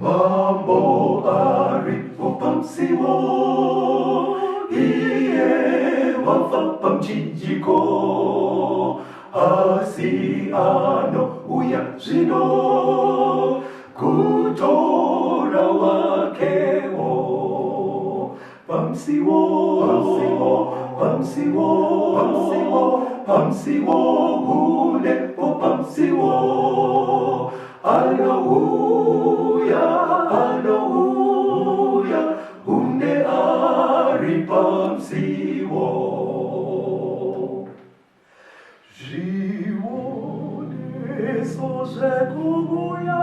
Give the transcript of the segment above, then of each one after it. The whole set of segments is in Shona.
Mambo aripo pamsiwo iye wafa pamchinjiko asiano uya zvino kutora wakewo pamsiwo unepo pamsiwo Hallelujah, une aripamsiwo. Živone sože kubuja,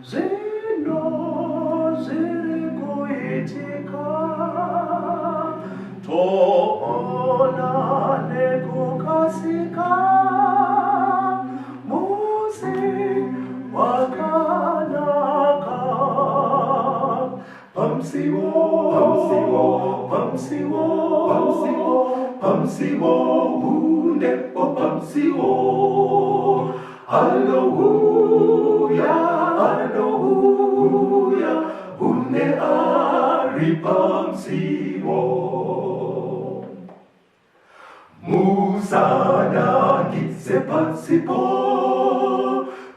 žino žirko itika, to ona neko kasika. Pamsiwo, unepo pamsiwo. Hallelujah, une aripamsiwo. Musana ngitse pansipo,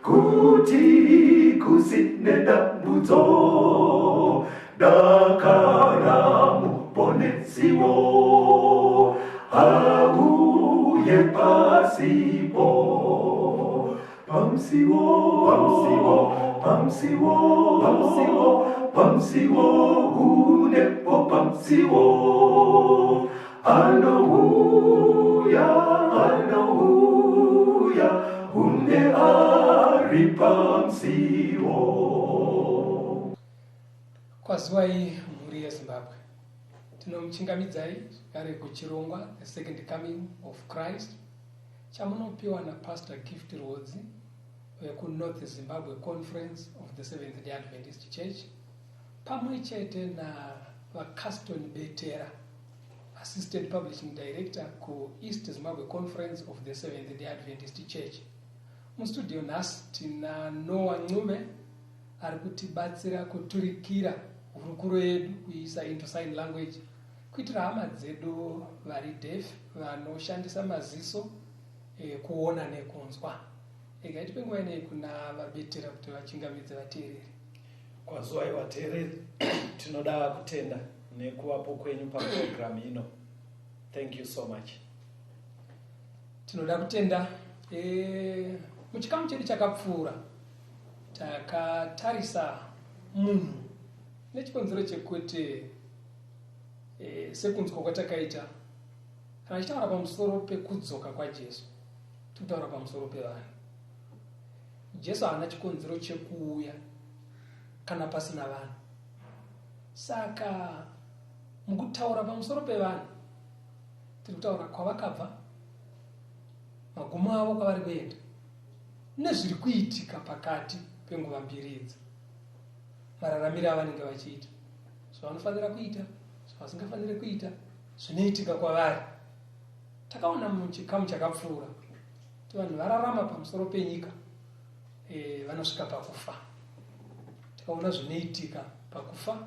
kuti kusine dambudzo, dakaramu ponetsiwo, auye pasipo. Pamsiwo, unepo pamsiwo. Hallelujah, une aripamsiwo. Kwazwai mhuri yeZimbabwe. Tinomuchingamidzai zvakare kuchirongwa the second coming of Christ. Chamunopiwa naPastor Gift Rodzi weku-North Zimbabwe Conference of the Seventh-day Adventist Church. Pamwe chete naVaCaston Betera, Assistant Publishing Director ku-East Zimbabwe Conference of the Seventh-day Adventist Church. Mustudio nhasi tina Noah Ncube ari kutibatsira kuturikira hurukuro yedu kuisa into sign language kuitira hama dzedu vari deaf vanoshandisa maziso kuona nekunzwa. Tipe nguva ineyi kuna vaBetera kuti vachingamidze vateereri. Kwazwai vateereri, tinoda kutenda nekuvapo kwenyu paprogramu ino. Thank you so much. Tinoda kutenda muchikamu chedu chakapfuura takatarisa munhu nechikonzero chekuti sekunzwa kwatakaita kana tichitaura pamusoro pekudzoka kwaJesu tikutaura pamusoro pevanhu. Jesu haana chikonzero chekuuya kana pasina vanhu. Saka mukutaura pamusoro pevanhu tiri kutaura kwavakabva, magumo avo kwavari kuenda, nezviri kuitika pakati penguva mbiri idzi, mararamiro avanenge vachiita, zvavanofanira kuita, zvavasingafaniri kuita, zvinoitika kwavari. Takaona muchikamu chakapfuura kuti vanhu vararama pamusoro penyika vanosvika pakufa. Takaona zvinoitika pakufa,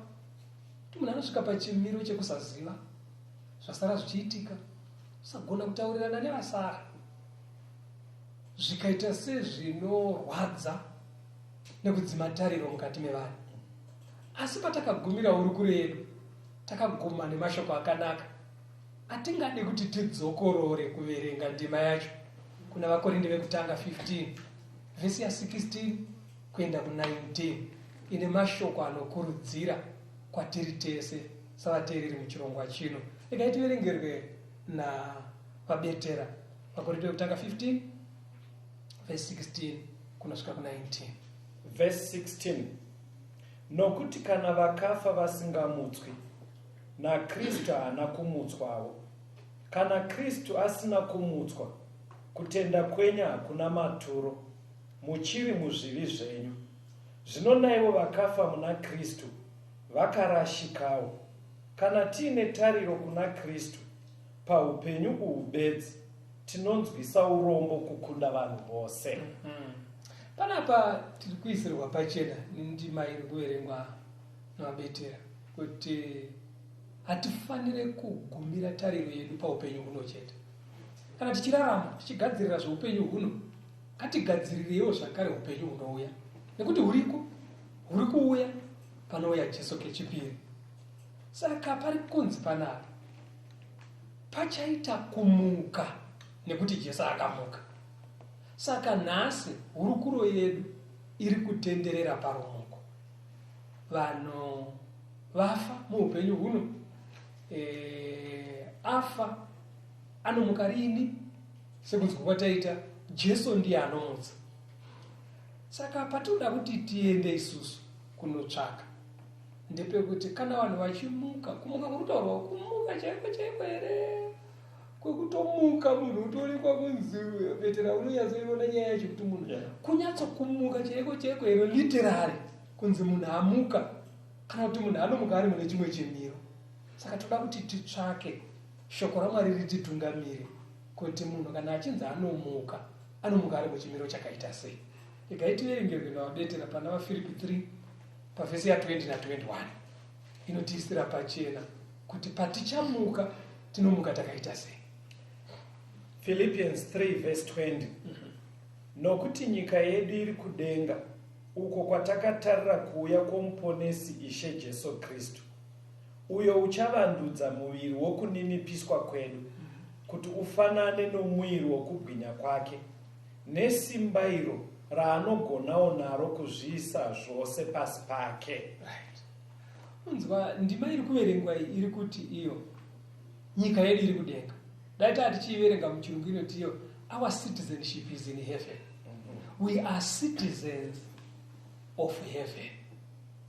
kuti munhu anosvika pachimiro chekusaziva zvasara zvichiitika, usagona kutaurirana nevasara, zvikaita sezvinorwadza nekudzima tariro mukati mevanhu. Asi patakagumira hurukuro yedu, takaguma nemashoko akanaka atingade kuti tidzokorore kuverenga ndima yacho kuna vakorinde vekutanga 15 vhesi ya 16 kuenda ku19 ine mashoko anokurudzira kwatiri tese savateereri muchirongwa chino. Regai tiverengerwe navaBetera, vakorinde vekutanga 15 verse 16 kunosvika ku19. Verse 16. Nokuti kana vakafa vasingamutswi, naKristu haana kumutswawo. Kana Kristu asina kumutswa, kutenda kwenyu hakuna maturo, muchiri muzvivi zvenyu. Zvino naivo vakafa muna Kristu vakarashikawo. Kana tiine tariro kuna Kristu, paupenyu uhu bedzi, tinonzwisa urombo kukunda vanhu vose. Panapa tiri kuisirwa pachena ndima iri kuverengwa navabetera kuti hatifanire kugumira tariro yedu paupenyu huno chete. Kana tichirarama tichigadzirira zveupenyu huno, ngatigadzirirewo zvakare upenyu hunouya, nekuti huri kuuya panouya Jesu kechipiri. Saka pari kunzi panapa pachaita kumuka nekuti Jesu akamuka. Saka nhasi hurukuro yedu iri kutenderera parumuko. Vanhu vafa muupenyu huno, afa anomuka rini? Sekunzwa kwataita Jesu ndiye anomutsa. Saka patinoda kuti tiende isusu kunotsvaka ndepekuti kana vanhu vachimuka, kumuka kurutaurwa kumuka chaiko chaiko here, kwekutomuka munhu utoonekwa kunzi Betera unonyatsoiona nyaya yacho kuti munhu kunyatsokumuka chaiko chaiko here, literally kunzi munhu amuka, kana kuti munhu anomuka ari mune chimwe chimiro. Saka toda kuti titsvake shoko raMwari rititungamire kuti munhu kana achinzi anomuka ari muchimiro chakaita sei. Igaitiverengere navabetera pana vaFilipi 3 pavhesi ya20 na21 inotiisira pachena kuti patichamuka tinomuka takaita sei. Philippians 3 verse 20. Nokuti nyika yedu iri kudenga, uko kwatakatarira kuuya kwomuponesi Ishe Jesu Kristu, uyo uchavandudza muviri wokuninipiswa kwedu kuti ufanane nomuviri wokubwinya kwake, nesimba iro raanogonawo naro kuzviisa zvose pasi pake. Right. Unzwa ndima iri kuverengwa iri kuti iyo nyika yedu iri kudenga. Dai tichiverenga muchirungu inoti iyo our citizenship is in heaven. We are citizens of heaven.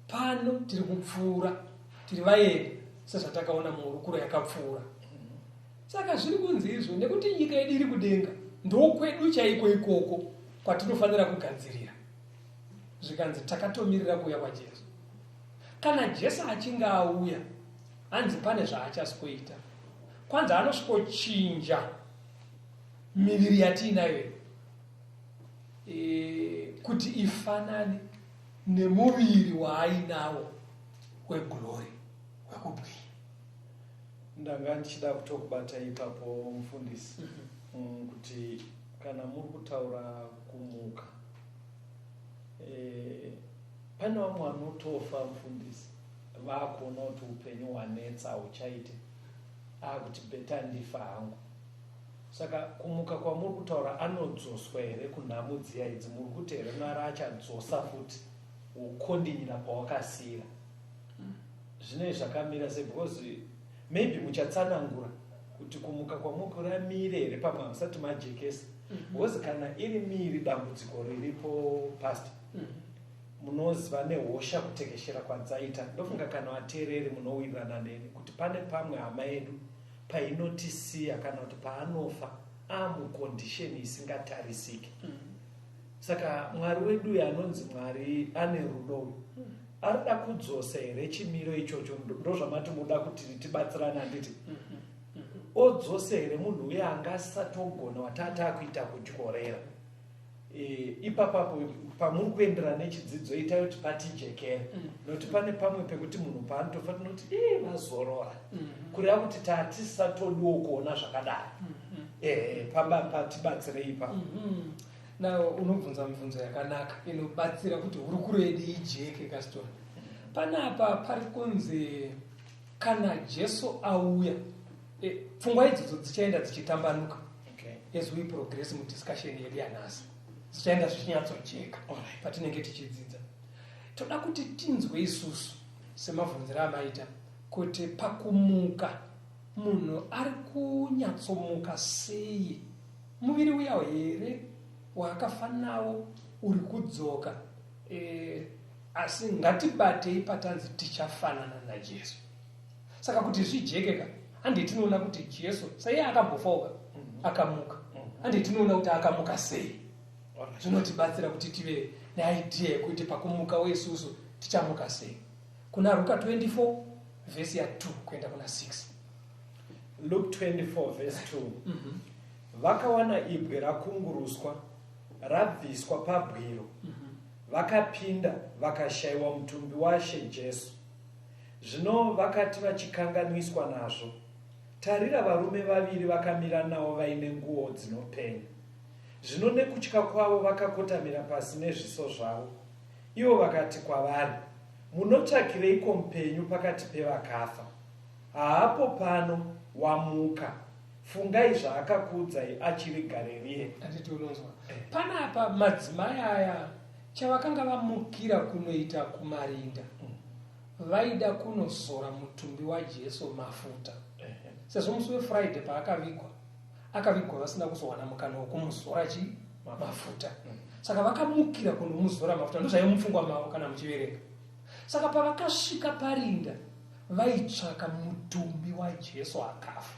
Pano tiri kupfuura, tiri vaeni sezvatakaona muhurukuro yakapfuura. Saka zviri kunzi izvo nekuti nyika yedu iri kudenga, ndokwedu chaiko ikoko kwatinofanira kugadzirira. Zvikanzi takatomirira kuuya kwaJesu. Kana Jesu achinge auya, hanzi pane zvaachasikoita. Kwanza anosvikochinja miviri yatiinayo kuti ifanane nemuviri waainawo weglory wekubwinya. Ndanga ndichida kutokubata ipapo mufundisi, kuti kana muri kutaura kumuka, pane vamwe vanotofa mufundisi, vakuona kuti upenyu hwanetsa huchaite, kuti beta ndifa hangu. Saka kumuka kwamuri kutaura anodzoswa here kunhamo dziya idzi muri kuti here Mwari achadzosa futi ukondinyira pawakasiyira? Zvinei zvakamira sei? Because maybe muchatsanangura kuti kumuka kwamuri kuramire here pamwe musati majekesa. Because kana iri miri dambudziko riripo past, munoziva nehosha kutekeshera kwadzaita. Ndofunga kana vateereri munowirirana neni kuti pane pamwe hama yedu painotisiya kana kuti paanofa amukondisheni isingatarisiki. Saka Mwari wedu yanonzi Mwari ane rudo, arida kudzosa here chimiro ichocho? Ndozvamati muda kuti tibatsirana nditi odzose here munhu uye angasatogona watata kuita kutyorera. Ipapapo pamuri kuenderana nechidzidzo itai kuti patijekere, nokuti pane pamwe pekuti munhu paanotofa tinoti vazorora, kureva kuti tatisatodiwo kuona zvakadaro. Patibatsirei ipapo. Na unobvunza mibvunzo yakanaka inobatsira kuti hurukuro yedu ijeke kasitoni. Panapa pari kunzi kana Jesu auya, pfungwa idzodzo dzichaenda dzichitambanuka. As we progress mudiscussion yedu yanhasi, dzichaenda zvichinyatsojeka patinenge tichidzidza. Toda kuti tinzwe isusu semabvunziro amaita kuti pakumuka munhu ari kunyatsomuka sei, muviri uya here waakafananawo uri kudzoka, asi ngatibatei patanzi tichafanana naJesu. Saka kuti zvijekeka, handi tinoona kuti Jesu sai akambofauka akamuka, handi tinoona kuti akamuka sei. Zvinotibatsira kuti tive neidea yekuti pakumuka wesusu tichamuka sei. Kuna Luka 24 vhesi ya2 kuenda kuna 6. Luke 24 verse 2. Vakawana ibwe rakunguruswa rabviswa pabwiro, vakapinda vakashayiwa mutumbi waShe Jesu. Zvino vakati vachikanganiswa nazvo, tarira, varume vaviri vakamira navo vaine nguo dzinopenya. Zvino nekutya kwavo vakakotamira pasi nezviso zvavo. Ivo vakati kwavari, munotsvakireiko mupenyu pakati pevakafa? Haapo pano, wamuka. Fungai zvaakakuudzai achiri Garirea. Anditi unonzwa. Panapa madzimai aya chavakanga vamukira kunoita kumarinda, vaida kunozora mutumbi waJesu mafuta. Sezvo musi weFriday paakavigwa vasina kuzowana mukana wokumuzora mafuta. Saka vakamukira kunomuzora mafuta, ndozvaimupfungwa mavo kana muchiverenga. Saka pavakasvika parinda, vaitsvaka mutumbi waJesu akafa.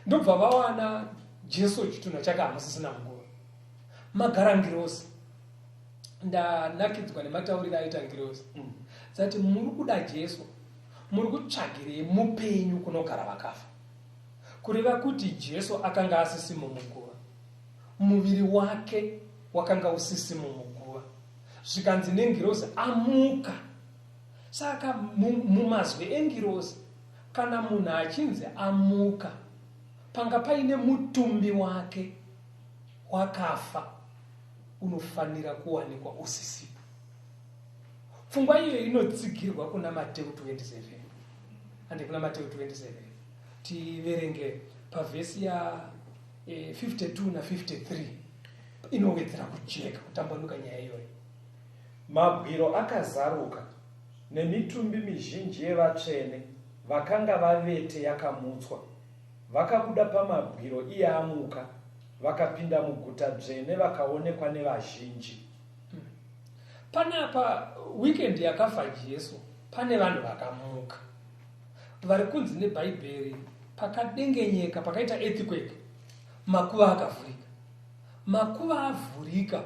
Ndobva vawana Jesu chitunha chake hamusisina nguva. Magarangirosi, ndanakidzwa nematauriro aita ngirosi, dzati muri kuda Jesu, muri kutsvagirei mupenyu kunogara vakafa. Kureva kuti Jesu akanga asisimo muguva, muviri wake wakanga usisimo muguva. Zvikanzi nengirosi amuka. Saka mumazwi engirosi, kana munhu achinzi amuka, panga paine mutumbi wake wakafa, unofanira kuwanikwa usisipo. Pfungwa iyo inotsigirwa kuna Mateo 27. Ande kuna Mateo 27 tiverenge pavhesi ya 52 na 53 inowedzera kujeka kutambanuka nyaya iyoyo. Mabwiro akazaruka nemitumbi mizhinji yevatsvene vakanga vavete yakamutswa. Vakabuda pamabwiro iye amuka, vakapinda muguta dzvene vakaonekwa nevazhinji. Panapa weekend yakafa Jesu, pane vanhu vakamuka. Vari kunzi neBhaibheri pakadengenyeka, pakaita earthquake, makuva akavhurika. Makuva avhurika,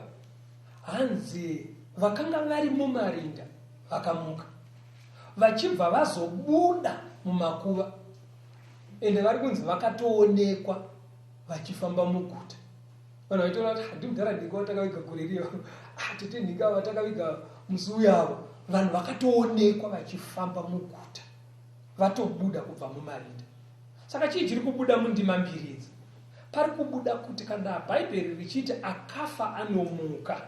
hanzi vakanga vari mumarinda vakamuka, vachibva vazobuda mumakuva, ende vari kunzi vakatoonekwa vachifamba muguta. Vanhu vaitoona kuti handikudhara ndinga watakaviga gore riyo, tete ndinga watakaviga musi uyavo. Vanhu vakatoonekwa vachifamba muguta, vatobuda kubva mumarinda. Saka chii chiri kubuda mundima mbiri idzi? Pari kubuda kuti kana Bhaibheri richiti akafa anomuka,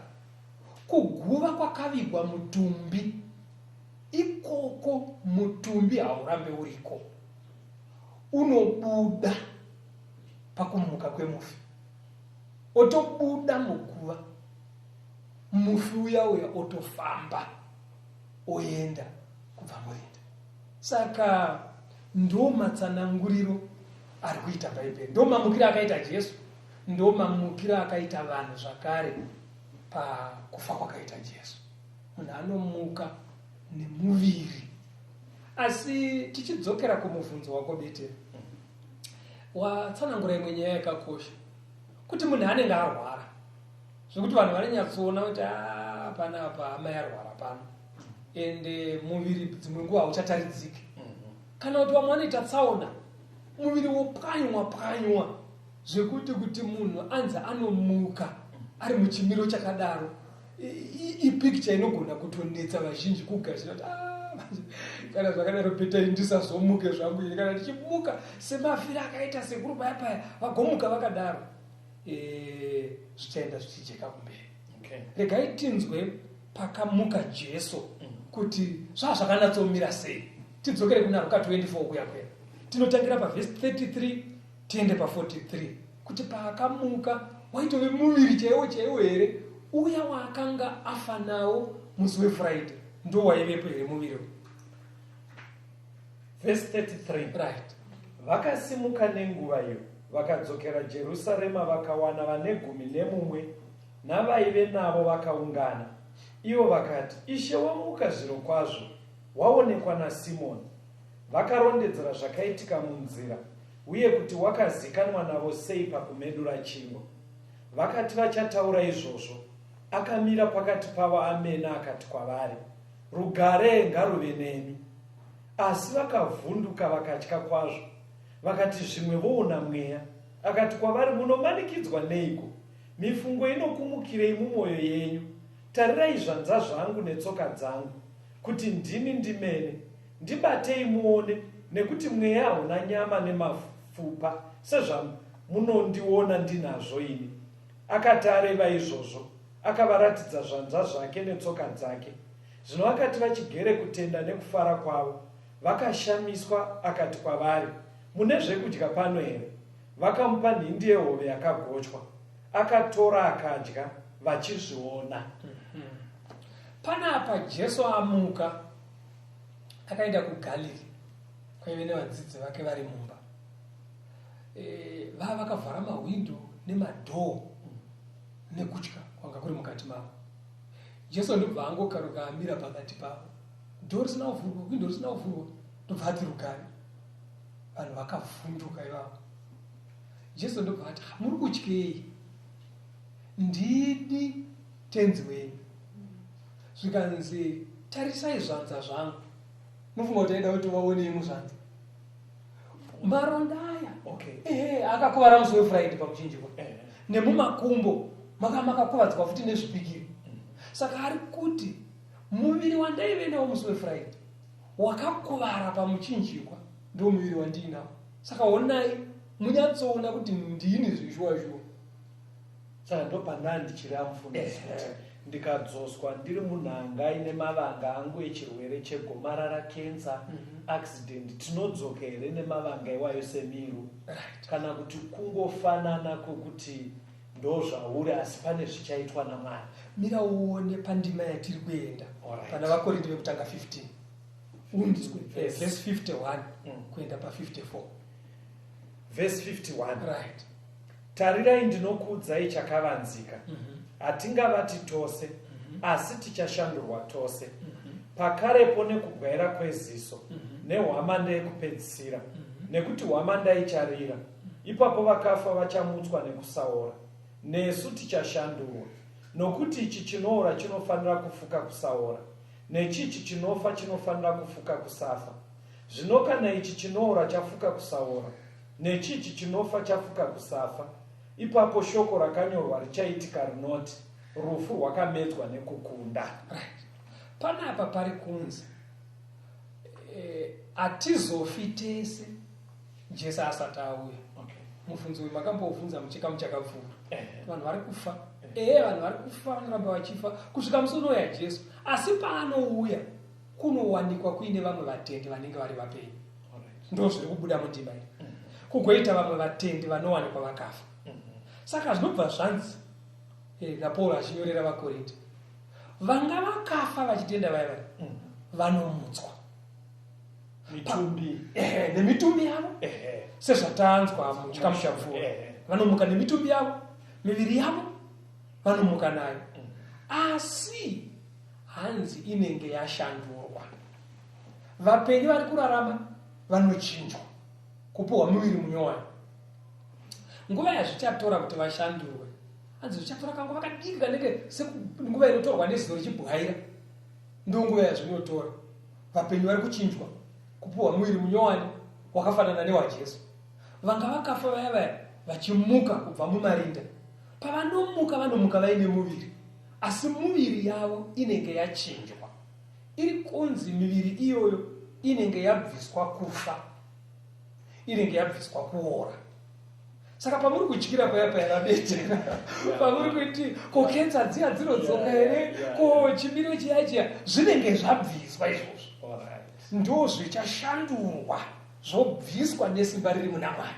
kuguva kwakavigwa mutumbi, ikoko mutumbi haurambe uriko, unobuda pakumuka kwemufi. Otobuda muguva, mufi uya otofamba oenda kubva murinda. Saka ndo matsananguriro ari kuita Bhaibheri, ndo mamukira akaita Jesu, ndo mamukira akaita vanhu zvakare pakufa kwakaita Jesu. Munhu anomuka nemuviri. Asi tichidzokera kumubvunzo wako Beteri, watsanangura imwe nyaya yakakosha, kuti munhu anenge arwara, zvekuti vanhu vanonyatsoona kuti panapa amai arwara pano, ende muviri dzimwe nguva hauchataridziki. Kana kuti vamwe vanoita tsaona, muviri wopwanywa zvekuti munhu anzi anomuka ari muchimiro chakadaro, ipicture inogona kutonetsa vazhinji kugadzira kuti kana zvakadaro Peteri ndisazomuke zvangu ine, kana ndichimuka semavhiri akaita sekuru paya vagomuka vakadaro, zvichaenda zvichijeka kumberi. Regai tinzwe pakamuka Jesu kuti zvazvakanatsomira sei. Tidzokere kuna Luka 24 kuyakwera. Tinotangira pavhesi 33 tiende pa43 kuti paakamuka waitove muviri chaiwo here, uya waakanga afa nawo musi weFriday ndo waivepo here muviri. Verse 33. Right. Vakasimuka nenguva iyo vakadzokera Jerusarema, vakawana vane 11 navaive navo vakaungana. Ivo vakati, Ishe wamuka zviro kwazvo, waonekwa naSimoni. Vakarondedzera zvakaitika munzira, uye kuti wakazikanwa navo sei pakumedura chingwa. Vakati vachataura izvozvo, akamira pakati pavo amena akati kwavari, rugare ngaruve nemi. Asi vakavhunduka vakatya kwazvo, vakati zvimwe voona mweya. Akati kwavari, munomanikidzwa neiko? mifungo inokumukirei mumwoyo yenyu. Tarirai zvanza zvangu netsoka dzangu, kuti ndini ndimene. Ndibatei muone, nekuti mweya hauna nyama nemapfupa sezvamunondiona ndinazvo ini. Akati areva izvozvo, akavaratidza zvanza zvake netsoka dzake. Zvino vakati vachigere kutenda nekufara kwavo, vakashamiswa. Akati kwavari, mune zvekudya pano here? Vakamupa nhindi yehove yakagochwa. Akatora akadya, vachizviona. Panapa Jesu amuka akaenda kuGalili, kwaive nevadzidzi vake vari mumba. Vakavhara mahwindo nemadhoo nekutya kwanga kuri mukati mavo. Jesu ndobva angokaruka amira pakati pavo, dhoo risina kuvhurwa, hwindo risina kuvhurwa, ndobva ati rugare. Vanhu vakavhunduka ivavo. Jesu ndobva ati, muri kutyei? Ndini tenzi wenyu. Zvikanzi, tarisai zvanza zvangu. Mufunga kuti aida kuti vaone muzvanza. Maronda aya akakuvara musi weFriday pamuchinjikwa. Nemumakumbo makakuvadzwa futi nezvipikiri. Saka ari kuti muviri wandaive nawo musi weFriday wakakuvara pamuchinjikwa ndio muviri wandinawo. Saka onai munyatsoona kuti ndini zvishuwa shuwa. Saka ndopanda ndichiri amufundisi kuti ndikadzoswa ndiri munhanga ine mavanga angu echirwere chegomarara, kensa, accident, tinodzoka here nemavanga iwayo semiru, kana kuti kungofanana kwokuti ndo zvauri asi pane zvichaitwa naMwari. Mira uone pandima yatiri kuenda pana vakorinde vekutanga 15 verse 51 kuenda pa54 verse 51. right. Tarirai ndinokuudzai chakavanzika, hatingavati tose, asi tichashandurwa tose. Pakarepo nekugwaira kweziso, nehwamanda yekupedzisira, nekuti hwamanda icharira. Ipapo vakafa vachamutswa nekusaora, nesu tichashandurwa. Nokuti ichi chinoora chinofanira kufuka kusaora, nechichi chinofa chinofanira kufuka kusafa. Zvino kana ichi chinoora chafuka kusaora, nechichi chinofa chafuka kusafa, ipapo shoko rakanyorwa richaitika rinoti, rufu rwakamedzwa nekukunda. Right. Panapa pari kunzi hatizofi tese Jesu asati auya. Mufunzo uyu makambobvunza muchikamu chakapfuura. Vanhu vari kufa. Vanhu vari kufa vanoramba vachifa kusvika musi unouya Jesu. Asi paanouya kunowanikwa kuine vamwe vatendi vanenge vari vapenyu. Ndo zviri kubuda mundima iyi. Kugoita vamwe vatendi vanowanikwa vakafa. Saka zvinobva zvanzi naPauro achinyorera vaKorinde, vanga vakafa vachitenda vaya vanomutswa mitumbi nemitumbi yavo sezvatanzwa muchikamu chapfuura. Vanomuka nemitumbi yavo, miviri yavo vanomuka nayo, asi hanzi inenge yashandurwa. Vapenyu vari kurarama vanochinjwa kupiwa muviri munyowani. Nguva yazvichatora kuti vashandurwe, hanzi zvichatora kanguva kadiki kanenge nguva inotorwa neziso richibwaira. Ndo nguva yazvinotora. Vapenyu vari kuchinjwa kupiwa muviri munyowani wakafanana newaJesu. Vanga vakafa vaya vachimuka kubva mumarinda, pavanomuka vanomuka vaine muviri, asi muviri yavo inenge yachinjwa. Iri kunzi miviri iyoyo inenge yabviswa kufa, inenge yabviswa kuora. Saka pamuri kutyira paya vabetera, pamuri kuti ko kensa dziya dzinodzoka here, ko chimiro chiya zvinenge zvabviswa izvozvo. Ndo zvichashandurwa zvobviswa nesimba riri muna Mwari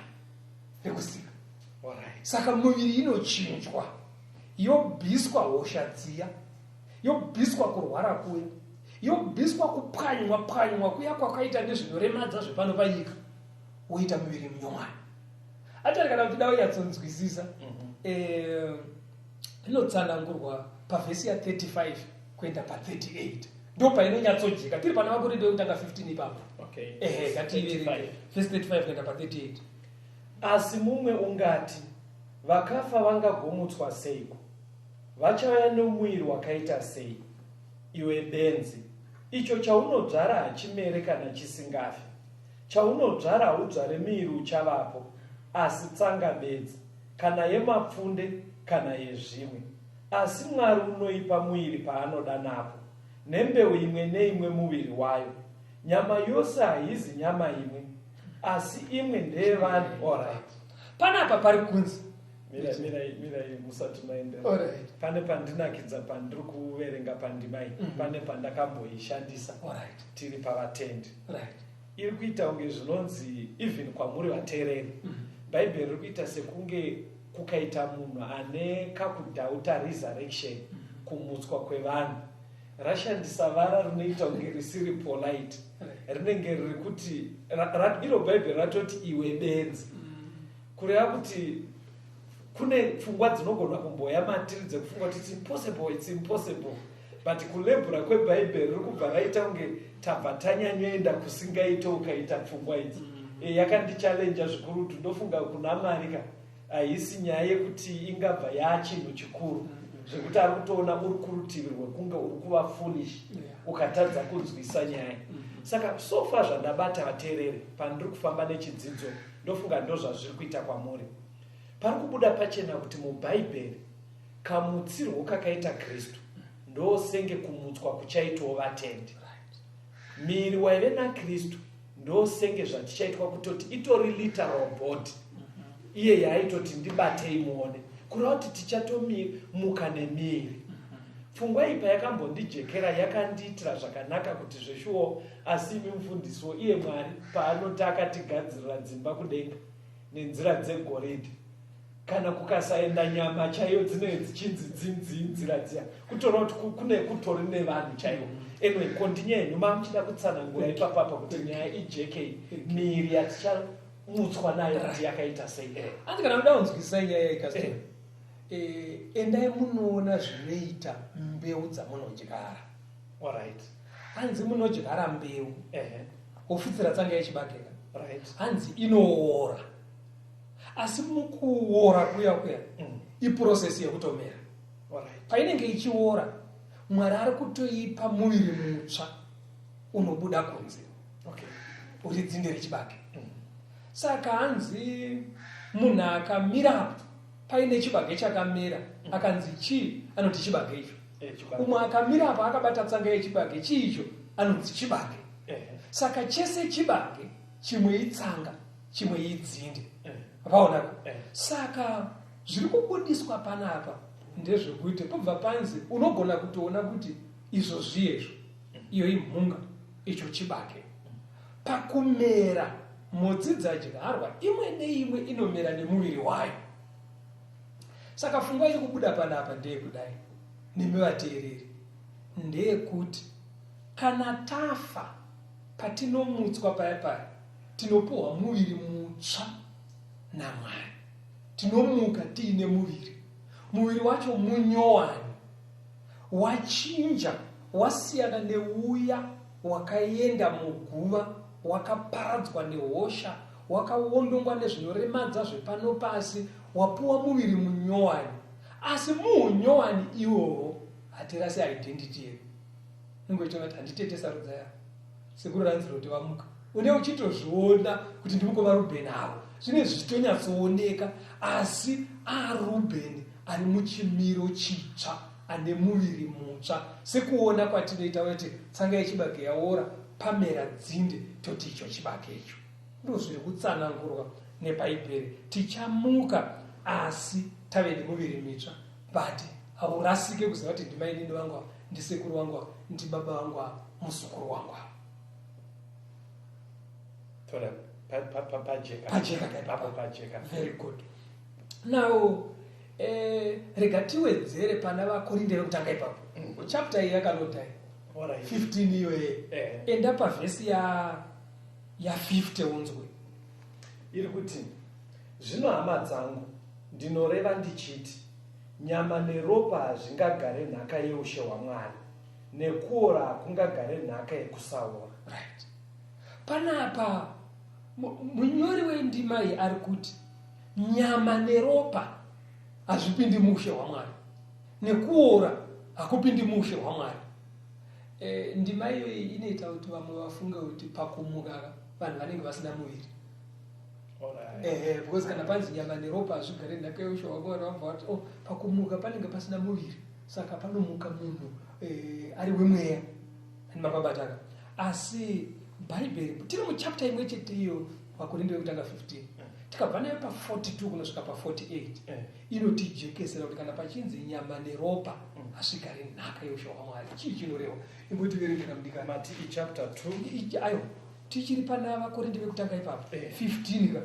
rekusika. Saka muviri inochinjwa, yobviswa hosha dziya, yobviswa kurwara kuya, yobviswa kupwanywa kuya kwakaita nezvinoremadza zvepano panyika, woita muviri munyowani. Atari kana kuti dawo yatsonzwisisa, inotsanangurwa pavhesi ya 35 kuenda pa38. Ndo painonyatsojeka. Tiri pana vakorinde vekutanga 15 ipapo. Ngativerenge verse 35 kuenda pa38. Asi mumwe ungati, vakafa vangagomutswa seiko? Vachauya nomuviri wakaita sei? Iwe benzi, icho chaunodzvara hachimere kana chisingafi. Chaunodzvara haudzvare muviri uchavapo, asi tsanga bedzi. kana yemapfunde kana yezvimwe, asi Mwari unoipa muviri paanoda napo, nembeu imwe neimwe muviri wayo. Nyama yose haizi nyama imwe, asi imwe ndeyevanhu. Alright. Panapa pari kunzi mirai musati maendera. Alright. Pane pandinakidza pandiri kuverenga pandimai, pane pandakamboishandisa tiri pavatendi. Right. Iri kuita kunge zvinonzi even kwamuri vateereri, bhaibheri riri kuita sekunge kukaita munhu ane kakudhauta resurrection, kumutswa kwevanhu. Rashandisa vara rinoita kunge risiri polite, rinenge riri kuti iro bhaibheri ratoti iwe benzi, kureva kuti kune pfungwa dzinogona kumboya matiri dzekufunga kuti it's impossible, but kulebhura kwebhaibheri riri kubva raita kunge tabva tanyanyoenda kusingaito ukaita pfungwa idzi. Yakandichallenja zvikurutu, ndofunga kuna Marika haisi nyaya yekuti ingabva yachinhu chikuru zvekuti ari kutoona uri kurutivi rwekunge uri kuva foolish ukatadza kunzwisa nyaya. Saka sofa zvandabata vateereri pandiri kufamba nechidzidzo, ndofunga ndo zvazviri kuita kwamuri. Pari kubuda pachena kuti mubhaibheri kamutsirwo kakaita Kristu ndosenge kumutswa kuchaitwa vatendi. Miri waive naKristu ndosenge zvatichaitwa kutoti itori literal body. Iye yaitoti ndibatei muone, kureva kuti tichatomuka nemiri. Pfungwa iyi payakambondijekera yakandiitira zvakanaka kuti zveshuwo, asi imi mufundisiwo, iye Mwari paanoti akatigadzirira dzimba kudenga nenzira dzegoridhe, kana kukasaenda nyama chaiyo dzinenge dzichinzi nzira dziya, kutora kuti kune kutori nevanhu chaivo. Anyway, kontinyenyu mamuchida kutsanangura ipapapa kuti nyaya ijeke miri yatichamutswa nayo kuti yakaita sei. Andi kana kuda kunzwisisa nyaya ikastora. Endai munoona zvinoita mbeu dzamunodyara. Alright. Hanzi munodyara mbeu. Ofitsira tsanga yechibagera. Right. Hanzi inoora. Asi mukuora kuya iprocess yekutomera. Alright. Painenge ichiora, Mwari ari kutoipa muviri mutsva unobuda kunze. Okay. Uri dzinde rechibage. Saka hanzi munhu akamira paine chibage chakamera, akanzi chii, anoti chibage icho. Umwe akamira apa akabata tsanga yechibage chiicho, anonzi chibage. Saka chese chibage, chimwe itsanga, chimwe idzinde. Vaonako. Saka zviri kubudiswa panapa ndezvekuti pobva panze unogona kutoona kuti izvo zviyezvo, iyo imhunga, icho chibage. Pakumera mhodzi dzadyarwa imwe neimwe inomera nemuviri wayo. Saka pfungwa iri kubuda panapa ndeyekudai, nemi vateereri, ndeyekuti kana tafa patinomutswa paya tinopuhwa muviri mutsva naMwari. Tinomuka tiine muviri wacho munyowani, wachinja, wasiyana neuya wakaenda muguva, wakaparadzwa nehosha, wakaondongwa nezvinoremadza zvepano pasi, wapuwa muviri munyowani. Asi muunyowani iwowo hatirasi identity yedu. Ningoita kuti handitete sarudza yavo sekuru ranziro kuti vamuka, une uchitozviona kuti ndimukoma Rubheni avo, zvine zvichitonyatsooneka, asi aRubheni ari muchimiro chitsva, ane muviri mutsva, sekuona kwatinoita kuti tsanga yechibage yaora, pamera dzinde, toti icho chibage icho. Ndozviri kutsanangurwa nebhaibheri. Tichamuka asi tave nemuviri mitsva, but haurasike kuziva kuti ndimainini vangu ava, ndisekuru vangu ava, ndibaba vangu ava, muzukuru wangu ava. Pajeka. Very good. Now, rega tiwedzere pana vakorinde vekutanga ipapo. Chapter iyi yakanodai 15 iyoye. Enda pavhesi ya 50 unzwe. Iri kuti, zvino hama dzangu, ndinoreva ndichiti, nyama neropa hazvingagare nhaka yeushe hwaMwari, nekuora hakungagare nhaka yekusaora. Right. Panapa munyori wendima iyi ari kuti nyama neropa hazvipindi muushe hwaMwari, nekuora hakupindi muushe hwaMwari. Ndima iyoyi inoita kuti vamwe vafunge kuti pakumuka vanhu vanenge vasina muviri. Alright. Because kana panzi nyama neropa azvigare nhaka yeushowa vona vabva vati pakumuka panenge pasina muviri saka panomuka munhu ari wemweya ani makabataka. Asi bhaibheri tiri muchapter imwe chete iyo Vakorinde vekutanga 15 tikabva nayo pa42 kunosvika pa48 inotijekesera kuti kana pachinzi nyama neropa hazvigare nhaka yeushowa hwaMwari. Chii chinoreva? Imbotiverengera mudikani. Matiki chapter 2. Ayo tichiri pana Vakorinde vekutanga ipapo 15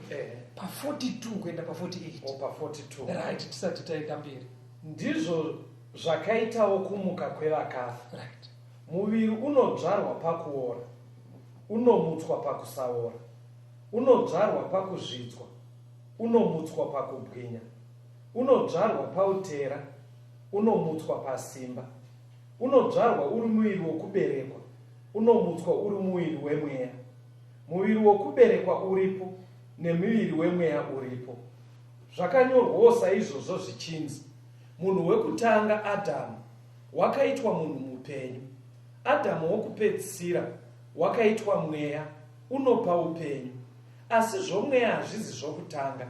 pa42 kuenda pa48 pa42 right, tisati taenda mberi. Ndizvo zvakaitawo kumuka kwevakafa. Right. Muviri unodzvarwa pakuora, unomutswa pakusaora, unodzvarwa pakuzvidzwa, unomutswa pakubwinya, unodzvarwa pautera, unomutswa pasimba, unodzvarwa uri muviri wokuberekwa, unomutswa uri muviri wemweya. Muviri wokuberekwa uripo nemuviri wemweya uripo. Zvakanyorwawo saizvozvo zvichinzi, munhu wekutanga Adhamu wakaitwa munhu mupenyu, Adhamu wokupedzisira wakaitwa mweya unopa upenyu. Asi zvomweya hazvisi zvokutanga,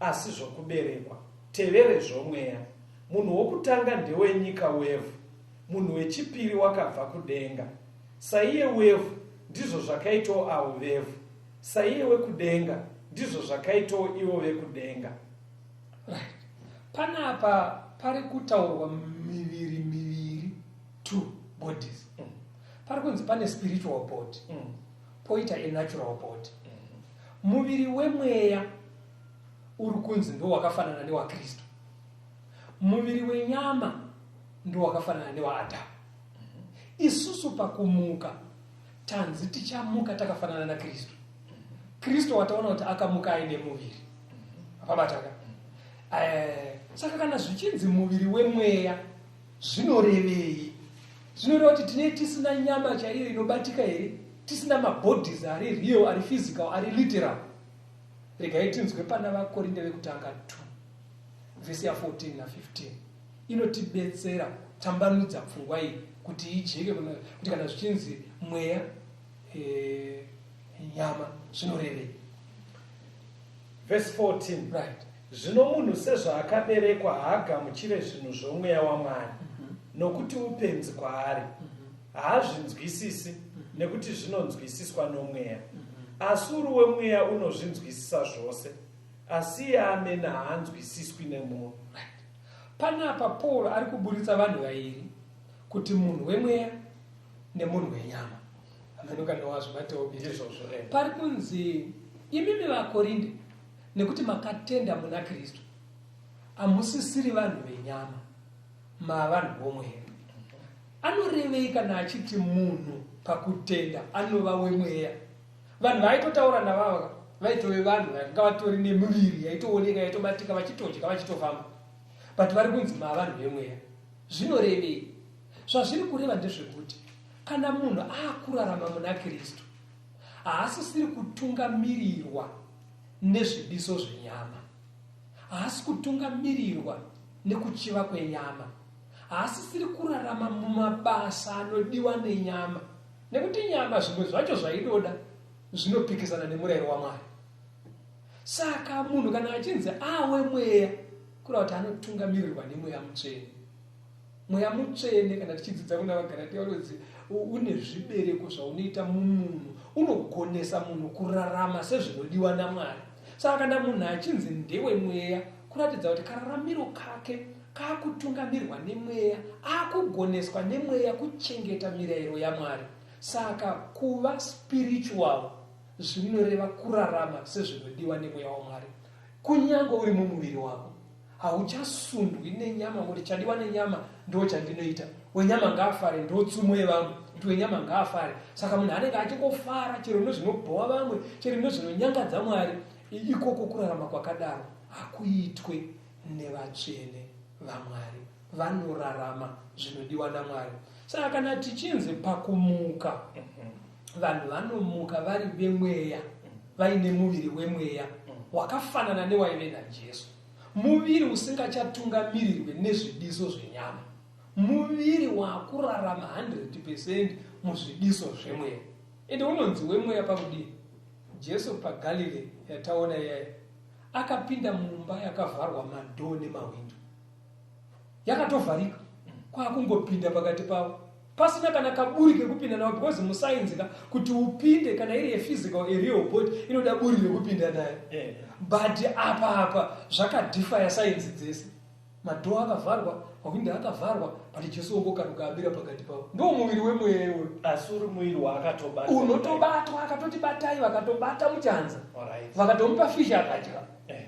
asi zvokuberekwa. Tevere zvomweya. Munhu wokutanga ndewenyika wevhu, munhu wechipiri wakabva kudenga. Saiye wevhu ndizvo zvakaitawo avo vevhu, saiye wekudenga ndizvo zvakaitawo ivo vekudenga. Right. Panapa pari kutaurwa miviri, two bodies. Pari kunzi pane spiritual body, poita a natural body. Muviri wemweya uri kunzi ndo wakafanana newa Kristu. Muviri wenyama ndo wakafanana newa Adamu. Isusu pakumuka tanzi tichamuka takafanana na Kristu. Kristu wataona kuti akamuka aine muviri. Apabataka. Saka kana zvichinzi muviri wemweya zvinorevei? Zvinoreva kuti tine tisina nyama chaiyo inobatika here, tisina mabodies ari real, ari physical, ari literal. Regai tinzwe pana Vakorinde vekutanga 2 vesi ya 14 na 15 inotibetsera tambanudza pfungwa iyi kuti ijeke kuti kana zvichinzi mweya nyama zvinorevei. Verse 14. Right. Zvino munhu sezvaakaberekwa haagamuchire zvinhu zvomweya waMwari, nokuti upenzi kwaari. Haazvinzwisisi nekuti zvinonzwisiswa nomweya. Asi uri wemweya unozvinzwisisa zvose, asi iye amene haanzwisiswi nemunhu. Panapa Paul ari kuburitsa vanhu vairi kuti munhu wemweya nemunhu wenyama. Amenokanowazvo mateobiti. Pari kunzi imimi Vakorinde nekuti makatenda muna Kristu hamusisiri vanhu venyama, mavanhu vomweya. Anorevei kana achiti munhu pakutenda anova wemweya? Vanhu vaitotaura navava vaitove vanhu vanga vatori nemuviri yaitooneka yaitobatika vachitodya vachitofamba, but vari kunzi mavanhu vemweya. Zvinorevei? Zvazviri kureva ndezvekuti kana munhu aakurarama muna Kristu haasisiri kutungamirirwa nezvidiso zvenyama, haasi kutungamirirwa nekuchiva kwenyama, haasisiri kurarama mumabasa anodiwa nenyama, nekuti nyama zvimwe zvacho zvaidoda zvinopikisana nemurayiro waMwari. Saka munhu kana achinzi awe mweya kureva kuti anotungamirirwa nemweya mutsvene. Mweya mutsvene kana tichidzidza kuna vaGaratia unodzi une zvibereko zvaunoita mumunhu, unogonesa munhu kurarama sezvinodiwa naMwari. Saka kana munhu achinzi ndewe mweya kuratidza kuti kararamiro kake kakutungamirwa nemweya, akugoneswa nemweya kuchengeta mirayiro yaMwari. Saka kuva spiritual zvinoreva kurarama sezvinodiwa nemweya waMwari. Kunyange uri mumuviri wako hauchasundwi nenyama kuti chadiwa nenyama ndo chandinoita, wenyama ngaafare ndo tsumo yevamwe, kuti wenyama ngaafare. Saka munhu anenge achingofara chero nezvinobhowa vamwe, chero nezvinonyangadza Mwari, ikoko kurarama kwakadaro hakuitwe nevatsvene vaMwari, vanorarama zvinodiwa naMwari. Saka kana tichinzi pakumuka, vanhu vanomuka vari vemweya, vaine muviri wemweya wakafanana newaive naJesu, muviri usingachatungamirirwe nezvidiso zvenyama, muviri wakurarama 100% muzvidiso zvemweya. Ende unonzi wemweya pakudini? Jesu paGalilee yataona yaya akapinda mumba yakavharwa madhoo nemawindo, yakatovharika, kwakungopinda pakati pavo pasina kana kaburi kekupinda nawo, because musainzi kuti upinde kana iri yephysical real body inoda buri rekupinda nayo. But apa zvakadhifaya sainzi dzese, madhoo akavharwa, mawindo akavharwa, but Jesu ongokaruka abira pakati pavo. Ndo muviri wemweya iwoyo, asi uri muviri waakatobata, unotobatwa, akatoti batai, vakatobata muchanza, vakatomupa fishi akadya,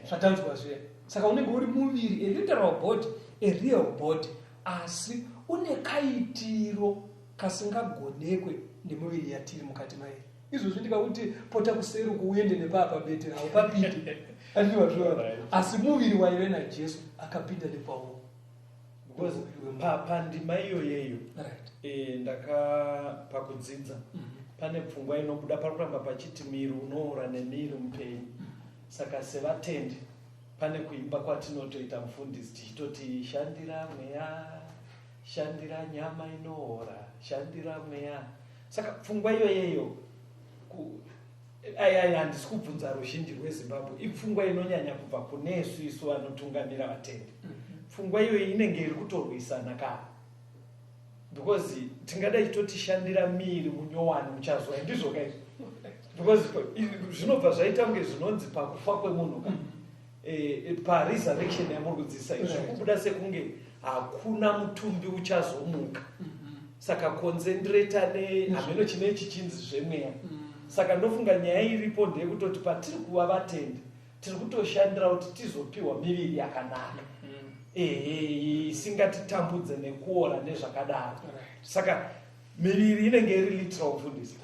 zvatanzwa zviya. Saka unenge uri muviri, a literal body, a real body, asi une kaitiro kasingagonekwe nemuviri yatiri mukati mairi. Izvozvi ndikakuti pota kuseruku uende nepapa bete rawo papinde andivazvona, asi muviri waive naJesu akapinda nepawo. Because pandima iyoyeyo pakudzidza pane pfungwa inobuda pakuramba pachiti miri unoora nemiri mupenyu. Saka sevatendi pane kuimba kwatinotoita mufundisi tichitoti shandira mweya, shandira nyama inoora, shandira mweya. Saka pfungwa iyoyeyo handisi kubvunza ruzhinji rweZimbabwe, ipfungwa inonyanya kubva kunesu isu vanotungamira vatendi. Pfungwa iyoyi inenge iri kutorwisana kare, because tingada ichitotishandira miri munyowani muchazwa, ndizvo kaizvo, because zvinobva zvaita kunge zvinonzi pakufa kwemunhu paresurrection yamuri kudzidzisa izvi kubuda sekunge hakuna mutumbi uchazomuka. Saka concentrate hameno chinechi chinzi zvemweya. Saka ndofunga nyaya iripo ndeyekutoti patiri kuva vatendi tiri kutoshandira kuti tizopiwa miviri yakanaka, isingatitambudze nekuora nezvakadaro. Saka miviri inenge iri literal mufundisi,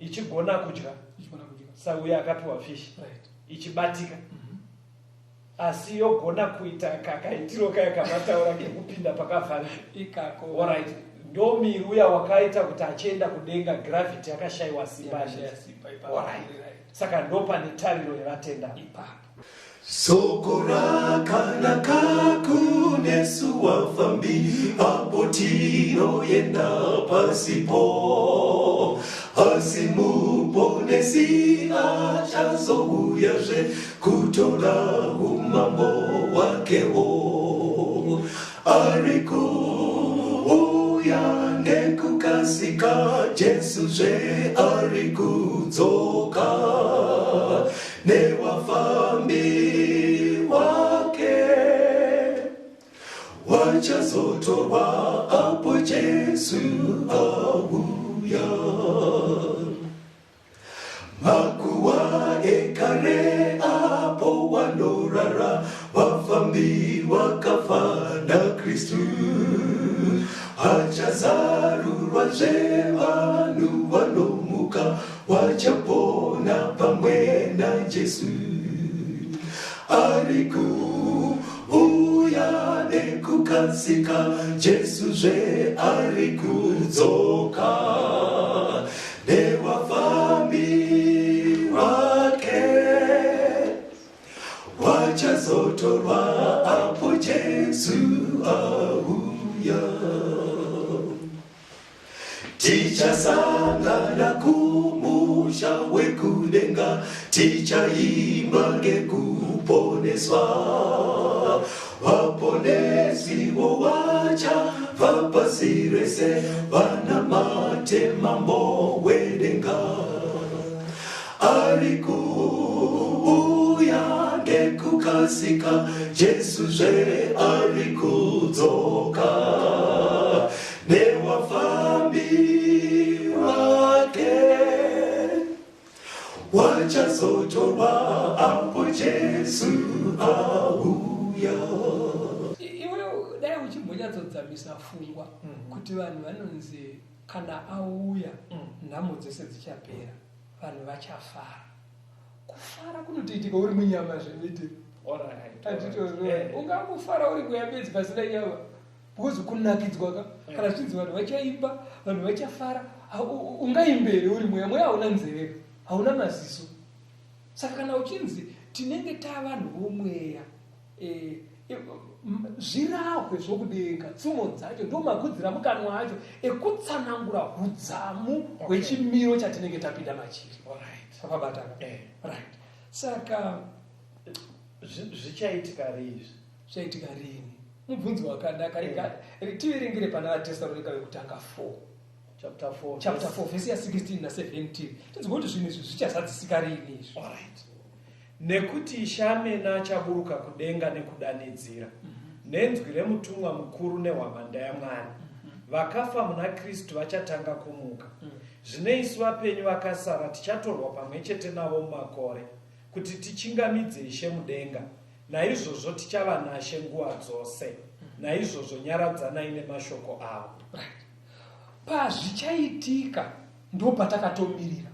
ichigona kudya, sauya akapiwa fishi, ichibatika, asi yogona kuita kakaitiro kaya kamataura kekupinda pakavharika. Alright, ndo miri uya wakaita kuti achienda kudenga gravity yakashayiwa simba. Alright, saka ndo pane tariro yevatenda ipapo. Soko rakanaka kunesu wafambi, apo tinoenda pasipo, asi muponesi achazouyaze kutora umambo wakewo. Arikuuya nekukasika, Jesu zve arikudzoka newafambi wake, wachazotorwa apo Jesu auya. Makuwa ekare apo wanorara, wafambi wakafa na Kristu, hachazarurwa zve vanhu vanomuka, wachapona pamwe na Jesu. Arikuuya nekukasika, Jesu zve arikudzoka newafambi wake, wachazotorwa apo Jesu auya. Tichasangana kumusha wekudenga, tichaimba ngekuponeswa, waponesiwo wachabva pasi rese, vanamate mambo wedenga. Arikuuya nekukasika, Jesu zve arikudzoka newafambi wake, wachazotorwa apo Jesu auya. Iwe dai uchimbonyatsodzamisa pfungwa kuti vanhu vanonzi kana auya nhamo dzese dzichapera, vanhu vachafara. Kufara kunotoitika uri munyama zvemete. Ungangofara uri kuyambedzi pasina nyama, because kunakidzwa kana zvichinzi vanhu vachaimba, vanhu vachafara, ungaimbere uri mweya, mweya hauna nzeve, hauna maziso. Saka kana uchinzi tinenge tavanhu vomweya, zvirahwe zvokudenga, tsumo dzacho ndo makudzira mukanwa acho ekutsanangura hudzamu hwechimiro chatinenge tapinda machiri. sapabatana right. Saka zvichaitika rizvi zvaitika rini? Mubvunzo wakanaka. Tiverengere pana vaTesalonika vekutanga 4 chapter 4 vhesi ya 16 na 17. Tinzwa kuti zvinhu izvi zvichazadzisika rini izvi? Alright. Nekuti shamena chaburuka kudenga nekudanidzira nenzwi remutumwa mukuru nehwamanda yaMwari. Vakafa muna Kristu vachatanga kumuka. Zvine isu vapenyu vakasara tichatorwa pamwe chete navo mumakore kuti tichingamidze Ishe mudenga. Naizvozvo tichava naShe nguva dzose. Naizvozvo nyaradzanai nemashoko avo. Pazvichaitika ndo patakatomirira.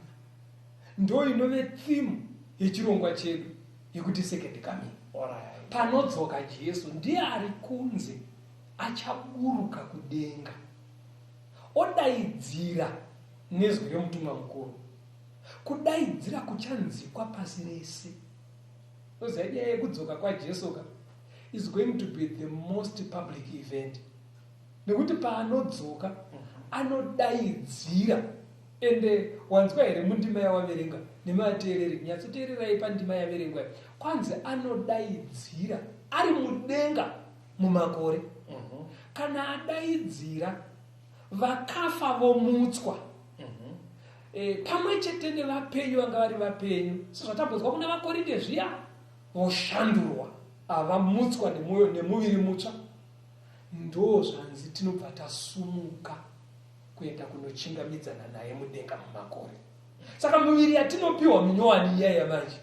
Ndo inove theme yechirongwa chedu yekuti second coming. Alright. Panodzoka Jesu ndiye ari kunze achaburuka kudenga odaidzira nezwi remutumwa mukuru. Kudaidzira kuchanzikwa pasi rese. Oziva nyaya yekudzoka kwaJesu is going to be the most public event. Nekuti paanodzoka anodaidzira. Ende wanzwa here mundima yavaverenga nemateereri nyatsoteererai pandima yaverengwa kwanza anodaidzira ari mudenga mumakore. Kana adaidzira vakafa vomutswa pamwe chete nevapenyu vanga vari vapenyu sezvatambodzwa kuna vakorinde zviya voshandurwa avamutswa nemuviri mutsva. Ndo zvanzi tinobva tasumuka kuenda kunochingamidzana naye mudenga mumakore. Saka muviri yatinopiwa minyowani iya yamanje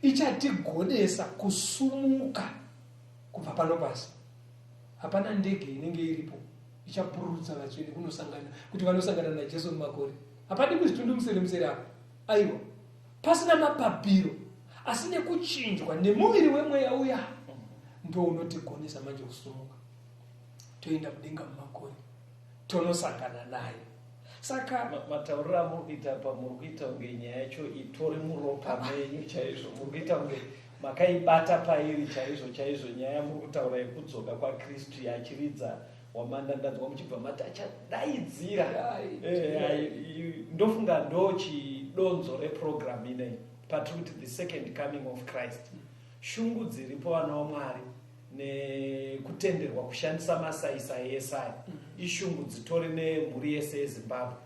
ichatigodesa kusumuka kubva pano pasi. Hapana ndege inenge iripo ichapururutsa vatsvene kunosangana kuti vanosangana naJesu mumakore. Hapadi kuzvitundumusere musere apo. Aiwa, pasina mapapiro asi nekuchinjwa nemuviri wemweya uya ndo unotigonesa manje kusumuka toenda mudenga mumakore tonosangana naye. Saka matauriro amurikuita apa murikuita kunge nyaya yacho itori muropa menyu chaizvo. Murikuita kunge makaibata pairi chaizvo nyaya yamurikutaura yekudzoka kwaKristu yachiridza wamandandadzwa muchibva mati achadaidzira. Ndofunga ndo chidonzo reprogramu inei patiri kuti the second coming of Christ. Shungu dziripo vana vaMwari nekutenderwa kushandisa masaisai esaya ishungu dzitori nemhuri yese yeZimbabwe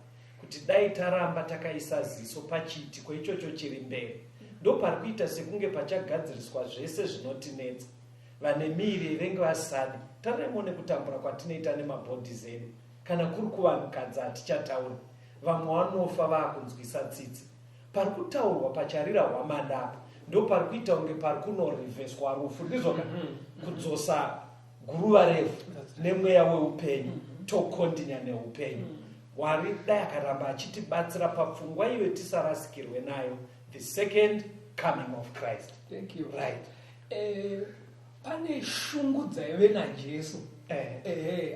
kuti dai taramba takaisa ziso pachiitiko ichocho chiri mberi ndo pari kuita sekunge pachagadziriswa zvese zvinotinetsa. Vane miiri irenge vasadi taremo nekutambura kwatinoita nemabhodhi edu. Kana kuri kuvanhukadzi hatichatauri, vamwe vanofa vaakunzwisa tsitsi. Pari kutaurwa pacharira hwamanda ndo pari kuita kunge pari kunorivheswa rufu ndizvoka kudzosa guruva refu nemweya weupenyu tokondinya neupenyu. Mwari dai akaramba achitibatsira papfungwa iyo tisarasikirwe nayo the second coming of Christ. Thank you. Right. Pane shungu dzaive naJesu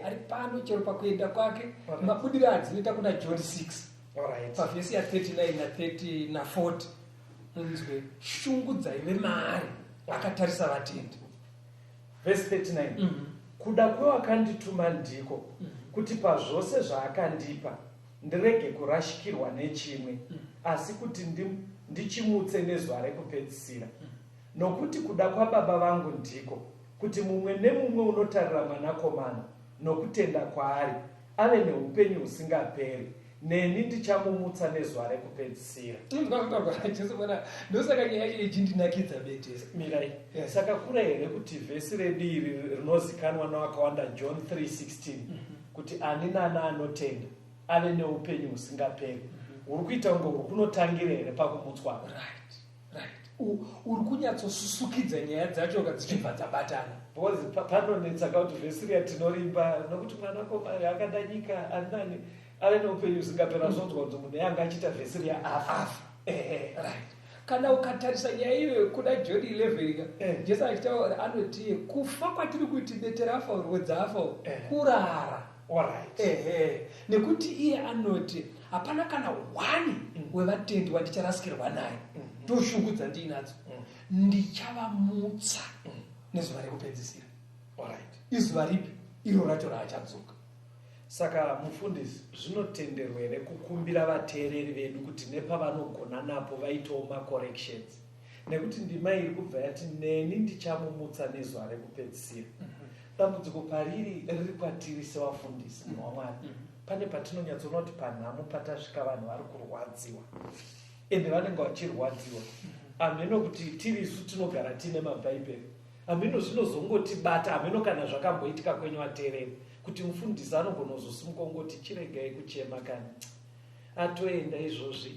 ari pano chero pakuenda kwake. Mabudiro adzinoita kuna John 6 pavhesi ya 39 na 40 unzwe shungu dzaive maari akatarisa vatendi. Verse 39. Kuda kwewakandituma ndiko kuti pazvose zvaakandipa ndirege kurashikirwa nechimwe asi kuti ndichimutse nezuva rekupedzisira. Nokuti kuda kwababa vangu ndiko kuti mumwe nemumwe unotarira mwanakomana nokutenda kwaari ave neupenyu husingaperi, neni ndichamumutsa nezuva rekupedzisira. Ndosaka nyaya ichindinakidza betesa mirai. Saka kura here kuti vhesi redu iri rinozikanwa navakawanda John 3:16 kuti ani nani anotenda ave neupenyu husingaperi. Uri kuita kunge uri kunotangira here pakumutswa. Uri kunyatsosusukidza nyaya dzacho dzichibva dzabatana. Because panonetsa kuti vhesi riya tinorimba nokuti mwanakomana akada nyika ani nani ave neupenyu husingapera. Zvonzwa kuti munhu yanga achiita vhesi riya afa. Kana ukatarisa nyaya iyo kuda John 11 Jesu achitaura anoti kufa kwatiri kuti bete rafa rodzafa kurara. Nekuti iye anoti hapana kana wani wevatendi wandicharasikirwa naye. Ndoshungudza ndiinadzo ndichavamutsa nezuva rekupedzisira. Izuva ripi? Iro racho raachadzoka. Saka mufundisi, zvinotenderwa here kukumbira vateereri vedu kuti nepavanogona napo vaitewo macorrections, nekuti ndima iri kubva yati neni ndichamumutsa nezuva rekupedzisira. Dambudziko pariri riri kwatiri sevafundisi vaMwari. Pane patinonyatsoona kuti panhamo patasvika vanhu vari kurwadziwa, ende vanenge vachirwadziwa. Hameno kuti tirisu tinogara tine mabhaibheri, hameno zvinozongotibata, hameno kana zvakamboitika kwenyu vateereri, kuti mufundisi anogona kuzosimuka ungoti chiregai kuchema kana atoenda izvozvi,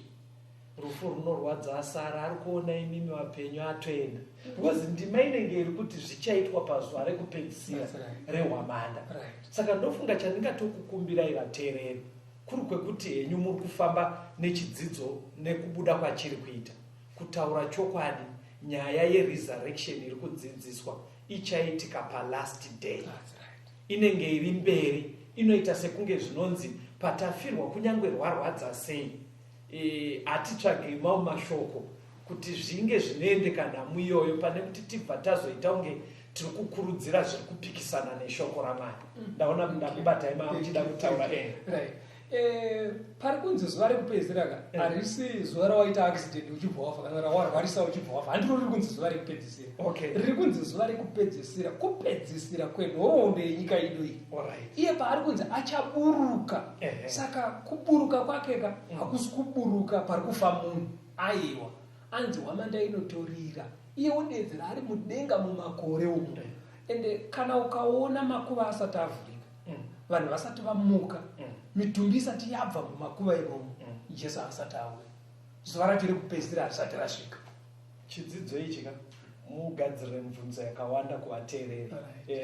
rufu runorwadza asara, ari kuona imimi vapenyu atoenda. Because ndima inenge iri kuti zvichaitwa pazuva rekupedzisira rehwamanda. Saka ndofunga chandingatokukumbirai vateereri kuri kwekuti henyu muri kufamba nechidzidzo nekubuda kwachiri kuita, kutaura chokwadi, nyaya yeresurrection iri kudzidziswa ichaitika palast day. Inenge iri mberi, inoita sekunge zvinonzi patafirwa kunyange rwarwadza sei, hatitsvage mamwe mashoko kuti zvinge zvinoendeka nhamo iyoyo, pane kuti tibva tazoita unge tiri kukurudzira zviri kupikisana neshoko raMwari. Ndaona ndakubatai muchida kutaura pari kunzi zuva rekupedzisira harisi zuva rawaita accident uchibva wafa kana rawarwarisa uchibva wafa, handiro riri kunzi zuva rekupedzisira. Riri kunzi zuva rekupedzisira, kupedzisira kwenhoroondo yenyika ido iyi. Iye paari kunzi achaburuka. Saka kuburuka kwakeka hakusi kuburuka pari kufa munhu, aiwa anzi hwamanda inotorira, iye udedzera ari mudenga mumakore umu. Ende kana ukaona makuva asati avhurika, vanhu vasati vamuka, mitumbi isati yabva mumakuva imomo, Jesu asati auya, zuva rake rekupedzisira harisati rasvika. Chidzidzo ichi mugadzirire mibvunzo yakawanda kuvateereri,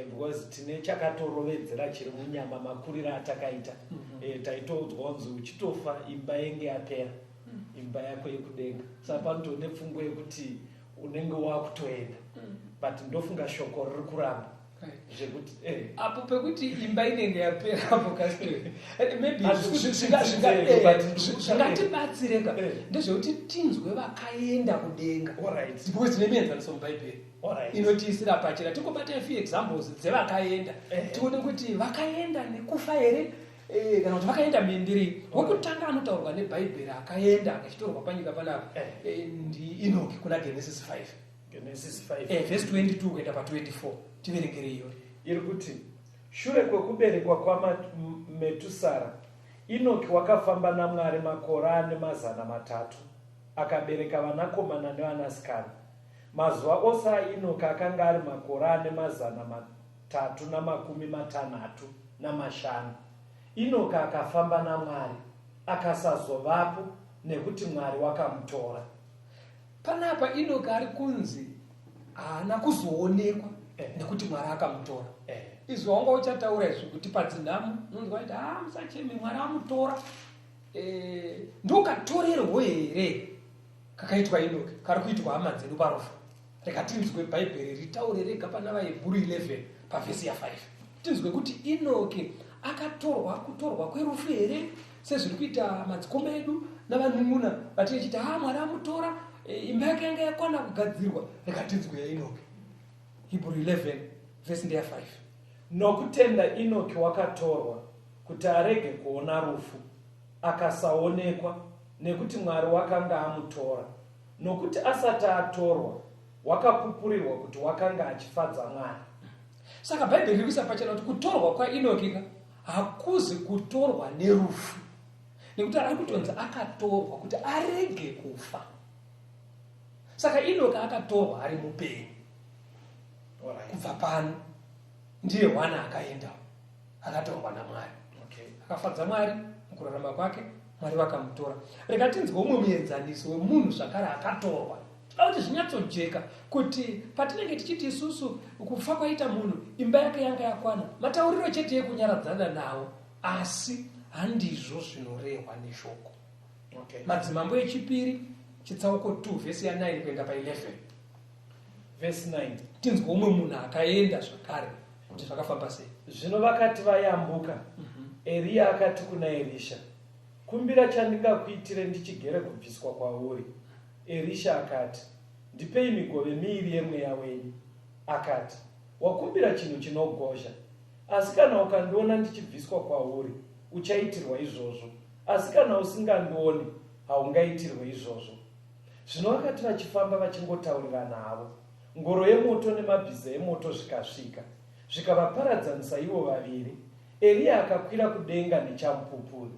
because tine chakatorovedzera chiri munyama makuriro atakaita. Taitoudzwa kunzi uchitofa imba yenge yapera, imba yako yekudenga. Saka panotone pfungwa yekuti unenge wakutoenda, but ndofunga shoko riri kuramba zvekuti apo pekuti imba inenge yapera apo kastori maybe zvingatibatsireka ndezvekuti tinzwe vakaenda kudenga, because tine mienzaniso mubhaibheri inotiisira pachena. Tikobata few examples dzevakaenda, tione kuti vakaenda nekufa here kana kuti vakaenda muenderei. Wokutanga anotaurwa nebhaibheri akaenda akachitorwa panyika panapa ndiEnoki kuna Genesis 5 verse 22 kuenda pa24. Tiverengere iyo iri kuti shure kwekuberekwa kwaMetusara, Inoki wakafamba naMwari makore ane 300, akabereka vanakomana nevanasikana. Mazuva ose aEnoki akanga ari makore ane 365. Inoki akafamba naMwari akasazovapo nekuti Mwari wakamutora. Panapa Inoki ari kunzi haana kuzoonekwa nekuti Mwari akamutora. Izvi wanga uchataura izvi kuti padzinhamo unonzwa kuti musachemi, Mwari amutora. Ndokatorerwo here kakaitwa Inoki kari kuitwa hama dzedu parofa. Reka tinzwe bhaibheri ritaure rega pana vaHebheru 11 pavhesi ya 5. Tinzwe kuti Inoki akatorwa, kutorwa kwerufu here sezviri kuita madzikoma edu navanun'una vatichiti Mwari amutora, imba yake yanga yakwana kugadzirwa. Reka tinzwe yaEnoki, Hebrew 11 vhesi ndeya 5. Nokutenda Inoki wakatorwa kuti arege kuona rufu, akasaonekwa nekuti Mwari wakanga amutora. Nokuti asati atorwa wakapupurirwa kuti wakanga achifadza Mwari. Saka bhaibheri riri kuisa pachena kuti kutorwa kwaEnoki hakuzi kutorwa nerufu, nekuti ari kutonzi akatorwa kuti arege kufa. Saka Enoki akatorwa ari mupenyu. Kubva pano ndiye wana akaenda akatorwa naMwari, akafadza Mwari mukurarama kwake, Mwari vakamutora. Reka tinzwe umwe muenzaniso wemunhu zvakare akatorwa. Toda kuti zvinyatsojeka kuti patinenge tichiti isusu kufa kwaita munhu, imba yake yanga yakwana, matauriro chete ekunyaradzana nawo, asi handizvo zvinorehwa neshoko. Madzimambo echipiri chitsauko 2 vhesi ya 9 kuenda pa11. Verse 9. Tinzwe umwe munhu akaenda zvakare kuti zvakafamba sei. Zvino vakati vayambuka, Eria akati kuna Elisha, kumbira chandingakuitire ndichigere kubviswa kwauri. Elisha akati, ndipei migove miiri yemweya wenyu. Akati, wakumbira chinhu chinogozha. asi kana ukandiona ndichibviswa kwauri uchaitirwa izvozvo, asi kana usingandioni haungaitirwe izvozvo. Zvino vakati vachifamba vachingotaurirana havo, ngoro yemoto nemabhiza emoto zvikasvika zvikavaparadzanisa ivo vaviri. Eria akakwira kudenga nechamupupuri.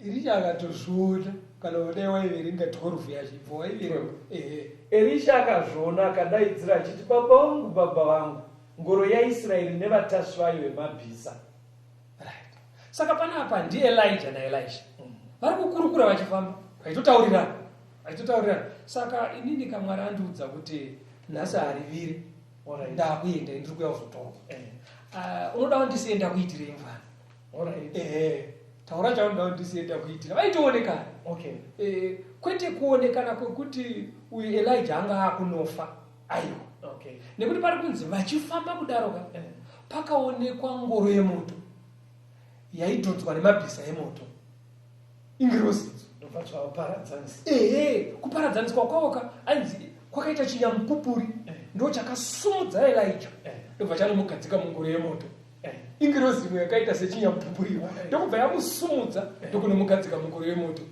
Elisha akatozviona kana kudai waiverenga 12 yachibva waiverenga. Elisha akazviona akadaidzira achiti, baba vangu, baba vangu, ngoro yaIsraeri nevatasvi vayo vemabhiza. Right. Saka panapa ndiye Elijah naElisha vari kukurukura vachifamba vaitotaurirana. Saka inini kaMwari andiudza kuti nhasi hariviri ndakuenda ndiri kuya kuzotorwa. Unoda kundisienda kuitirei mvana? Taura chaunoda kundisienda kuitira. Vaitoonekana. Kwete kuonekana kwekuti uyu Elijah anga akunofa. Aiwa. Nekuti pari kunzi vachifamba kudaroka pakaonekwa ngoro yemoto yaidzodzwa nemabhiza emoto. Ingirosi kuparadzaniswa kwawoka ainzi kwakaita chinyamupupuri ndo chakasumudza Elijah ndobva chanomugadzika mungoro yemoto. Ingirosi imwe yakaita sechinyamupupuri ndokubva yamusumudza ndokunomugadzika mungoro yemoto.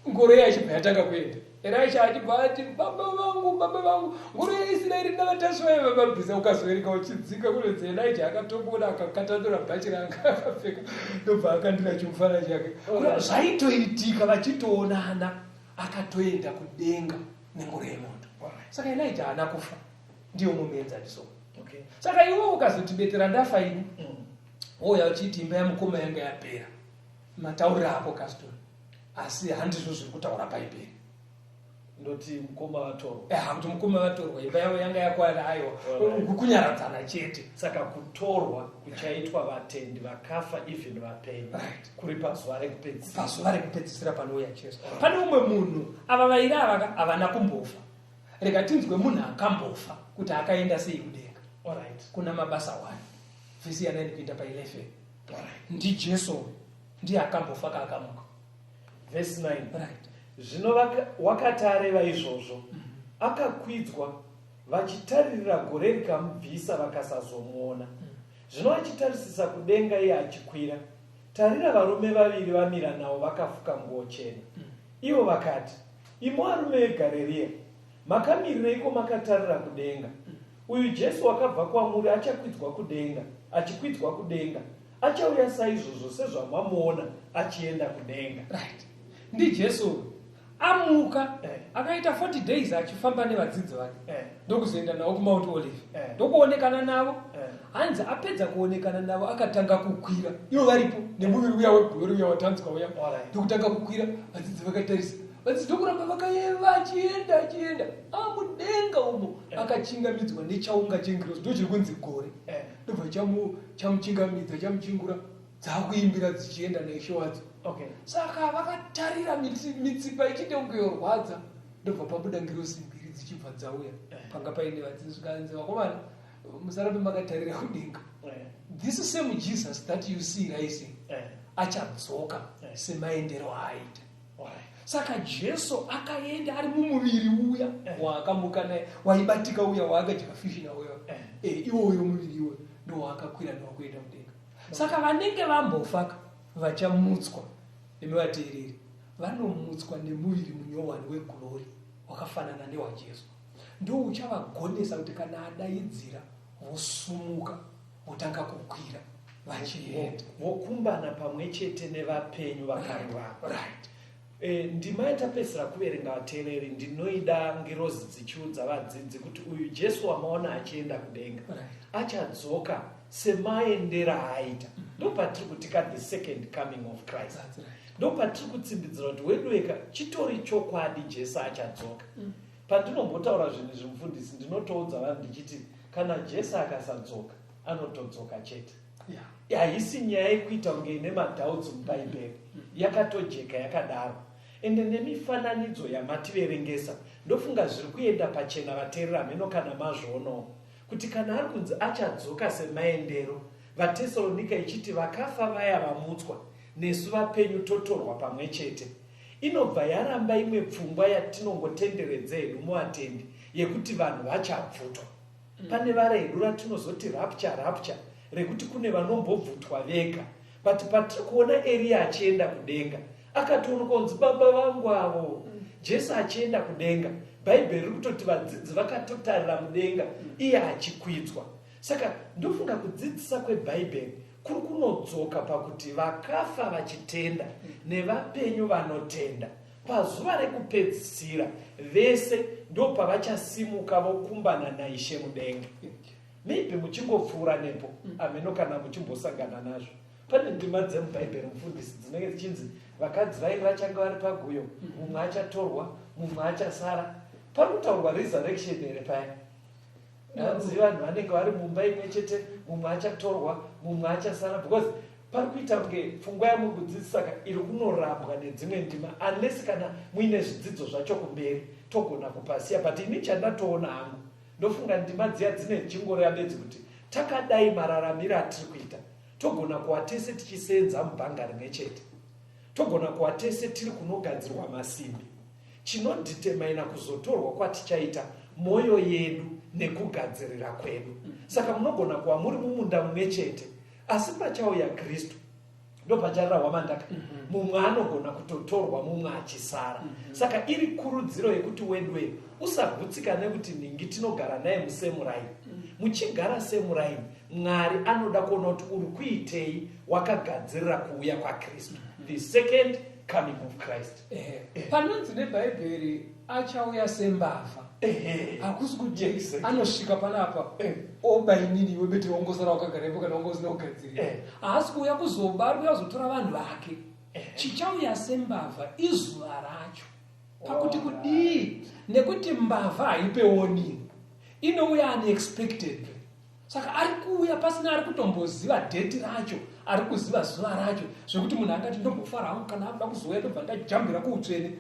Ngoro yachibva yatanga kuenda. Elisha achibva ati, baba vangu, ngoro yaIsraeri navatasvi vayo vemabhiza. Ukazoverenga uchidzika kunonzi Elijah akatomboda akakatanura bhachi ranga akapfeka ndobva akandira chimufana chake. Zvaitoitika vachitoonana akatoenda kudenga nengoro yemoto. Saka Elijah haana kufa, ndiyo mumeenzaniso. Saka iwe ukazotibetera ndafa ini ouya uchiti imba yamukoma yanga yapera, mataurira ako kastori, asi handizvo zviri kutaura paiperi. Ndoti mukoma vatorwa. Kuti mukoma vatorwa, imba yavo yanga yakwana. Aiwa, kukunyaradzana chete. Saka kutorwa kuchaitwa vatendi vakafa even vapenyu kuri pazuva rekupedzisira. Pazuva rekupedzisira panouya Jesu. Pane umwe munhu ava vairi ava havana kumbofa. Rega tinzwe munhu akambofa kuti akaenda sei kudenga. Kuna mabasa wani. Vhesi ya 9 kuenda pa11. Ndi Jesu ndiye akambofa kaakamuka. Verse 9. Zvino wakati areva izvozvo akakwidzwa vachitaririra gore rikamubvisa vakasazomuona. Zvino vachitarisisa kudenga iye achikwira, tarira varume vaviri vamira navo vakafuka nguo chena. Ivo vakati, imo varume veGarirea, makamirireiko makatarira kudenga? Uyu Jesu wakabva kwamuri achikwidzwa kudenga achauya saizvozvo sezvamamuona achienda kudenga. Ndi Jesu amuka akaita 40 days achifamba nevadzidzi vake ndokuzoenda navo kuMount Olive ndokuonekana navo. Hanzi apedza kuonekana navo akatanga kukwira, ivo varipo nemuviri uya wegore uya watanzwa uya ndokutanga kukwira. Vadzidzi vakatarisa, vadzidzi ndokuramba vakayeva achienda mudenga umo akachingamidzwa nechaunga chengirosi ndo chiri kunzi gore. Ndobva chamuchingamidza chamuchingura dzakuimbira dzichienda neishe wadzo. Saka vakatarira mitsipa ichide kungeyorwadza ndobva pabuda ngirosi mbiri dzichibva dzauya panga paine vadzidzi zvikanzi, vakomana musarambe makatarira kudenga. This same Jesus that you see rising achadzoka semaendero aaita. Saka Jesu akaenda ari mumuviri uya waakamuka naye waibatika uya waakadya fishi nauya iwoyo muviri iwe ndo waakakwira nokuenda kudenga. Saka vanenge vambofaka vachamutswa nevateereri vanomutswa nemuviri munyowani wegorori wakafanana newaJesu. Ndo uchavagonesa kuti kana adaidzira vosumuka votanga kukwira vachienda vokumbana pamwe chete nevapenyu vakarurama. Ndima yatapedzisira kuverenga vateereri ndinoida ngirozi dzichiudza vadzidzi kuti uyu Jesu wamaona achienda kudenga achadzoka semaendero aaita. Ndo patiri kutika the second coming of Christ. Ndo patiri kutsimbidzira kuti wedweka chitori chokwadi Jesu achadzoka. Pandinombotaura zvinhu zvimufundisi ndinotoudza vanhu ndichiti kana Jesu akasadzoka anotodzoka chete. Haisi nyaya yekuita kunge ine madhaudzi mubhaibheri, yakatojeka yakadaro. Ende nemifananidzo yamativerengesa ndofunga zviri kuenda pachena vateerera mheno kana mazvoonawo kuti kana ari kunzi achadzoka semaendero, vaTesalonika ichiti vakafa vaya vamutswa nesu vapenyu totorwa pamwe chete, inobva yaramba imwe pfungwa yatinongotenderedza hedu muvatendi yekuti vanhu vachabvutwa. Pane varedu ratinozoti rapture rekuti kune vanombobvutwa vega, but patiri kuona Elia achienda kudenga akatoonekwa kunzi baba vangu avo. Jesu achienda kudenga, Bhaibheri riri kutoti vadzidzi vakatotarira mudenga iye achikwidzwa. Saka ndofunga kudzidzisa kweBhaibheri kuri kunodzoka pakuti vakafa vachitenda nevapenyu vanotenda pazuva rekupedzisira vese ndopavachasimuka vokumbana naIshe mudenga. Maybe muchingopfuura nepo ameno kana muchimbosangana nazvo. Pane ndima dzemuBhaibheri mufundisi dzinenge dzichinzi vakadzi vairi vachanga vari paguyo, mumwe achatorwa mumwe achasara. Pari kutaurwa resurrection here paya. Hanzi vanhu vanenge vari mumba imwe chete, mumwe achatorwa mumwe achasara, because pari kuita kunge pfungwa yamuri kudzidzisa saka iri kunorambwa nedzimwe ndima, unless kana muine zvidzidzo zvacho kumberi togona kupasiya. But ini chandatoona hangu ndofunga ndima dziya dzine chingoreva bedzi kuti takadai mararamiro atiri kuita togona kuva tese tichisenza mubhanga rimwe chete, togona kuva tese tiri kunogadzirwa masimbi. Chinodhitemaina kuzotorwa kwatichaita mwoyo yedu nekugadzirira kwedu. Saka munogona kuva muri mumunda mumwe chete, asi pachauya Kristu ndopacharira mandaka mumwe anogona kutotorwa mumwe achisara. Saka iri kurudziro yekuti wedwe usagutsika nekuti ningi tinogara naye musemuraini. Muchigara semuraini, Mwari anoda kuona kuti uri kuitei wakagadzirira kuuya kwaKristu, the second coming of Christ. Panonzi neBhaibheri achauya sembavha. Hakusi kuti anosvika panapa obainini webete ongosara wakagarepo kana ongosina kugadzirira. Asi kuuya kuzobarwa kuzotora vanhu vake. Chichauya sembavha izuva racho. Pakuti kudii nekuti mbavha haipeoni, inouya unexpectedly. Saka ari kuuya pasina ari kutomboziva date racho, ari kuziva zuva racho, zvekuti munhu angati ndombofara hangu kana akuda kuzouya tobva ndajambira kuutsvene.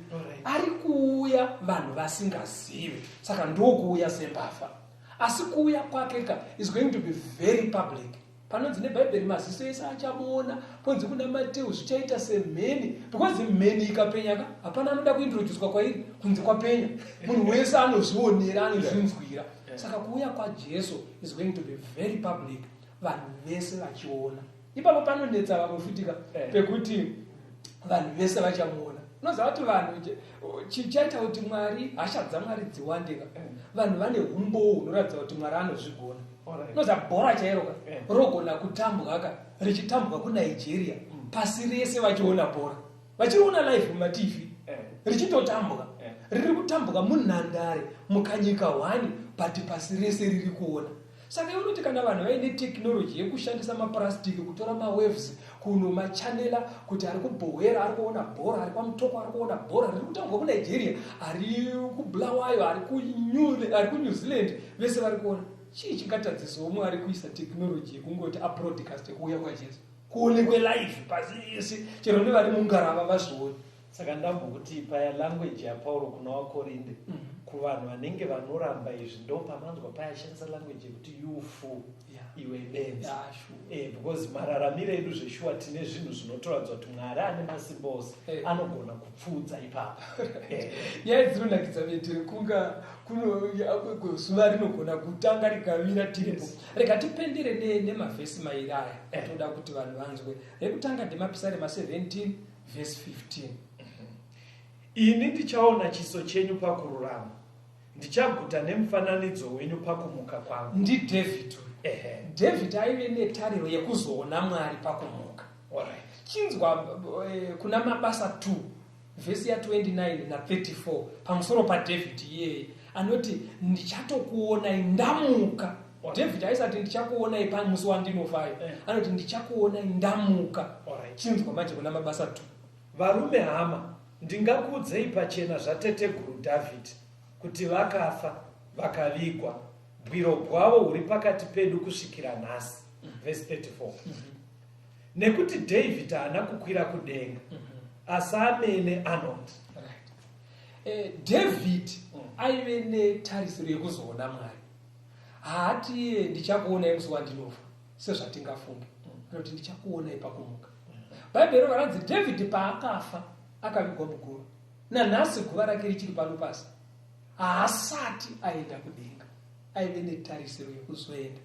Ari kuuya vanhu vasingazivi, saka ndokuuya sembavha. Asi kuuya kwake is going to be very public. Panonzi neBhaibheri maziso ese achamuona, ponzi kuna Mateo zvichaita semheni, because mheni ikapenya hapana anoda kuintroducwa kwairi kunzi kwapenya. Munhu wese anozvionera, anozvinzwira. Saka kuuya kwaJesu is going to be very public, vanhu vese vachiona. Ipapo panonetsa vamwe futika pekuti vanhu vese vachamuona. Unoziva kuti vanhu chichaita kuti Mwari, hasha dzaMwari dziwandika. Vanhu vane umbowo hunoratidza kuti Mwari anozvigona. Unoziva bhora chairo rogona kutambwa richitambwa kuNigeria, pasi rese vachiona bhora, vachiona live mumaTV richitotambwa, riri kutambwa munhandare mukanyika 1 but pasi rese riri kuona. Saka unoti kana vanhu vaine technology yekushandisa mapurasitiki kutora mawaves kuno machanela kuti ari kubhowera ari kuona bhora, ari kwamutoko ari kuona bhora riri kutambwa kuNigeria, ari kuBulawayo, ari kuNew Zealand, vese vari kuona. Chii chingatadzisa omwe ari kuisa technology yekungoti abroadcast kuuya kwaJesu kuonekwe live pasi rese, chero nevari mungarava vazvione. Saka ndambokuti paya language yaPauro kuna vaKorinde kuvanhu vanenge vanoramba izvi ndopamanzwa paya ashandisa language yekuti you fool, iwe benzi. Because mararamiro edu zveshuwa tine zvinhu zvinotoratidza kuti Mwari ane masimba ose anogona kupfudza ipapo. Dzinonakidza betiri kunga zuva rinogona kutanga rikavira tiripo. Reka tipendere nemavhesi mairi aya toda kuti vanhu vanzwe. Rekutanga ndemaPisarema 17 verse 15. Ini ndichaona chiso chenyu pakururama, ndichaguta nemufananidzo wenyu pakumuka kwangu. NdiDhavidhi. David aive netariro yekuzoona Mwari pakumuka. Chinzwa kuna Mabasa 2 vhesi ya 29 na 34 pamusoro paDhavidhi iyeye anoti ndichatokuonai ndamuka. David aisati ndichakuonai pamusi wandinofayo, anoti ndichakuonai ndamuka. Chinzwa manje kuna Mabasa 2. Varume hama, ndingakuudzei pachena zvateteguru Dhavhidhi kuti vakafa vakavigwa, bwiro bwavo huri pakati pedu kusvikira nhasi. Verse 34. Nekuti David haana kukwira kudenga, asi amene anoti. David aive netarisiro yekuzoona Mwari. Haati ndichakuonai musi wandinofa sezvatingafunga, anoti ndichakuonai pakumuka. Bhaibheri varadzi David paakafa akavigwa muguva, nanhasi guva rake richiri pano pasi, haasati aenda kudenga, aive netarisiro yekuzoenda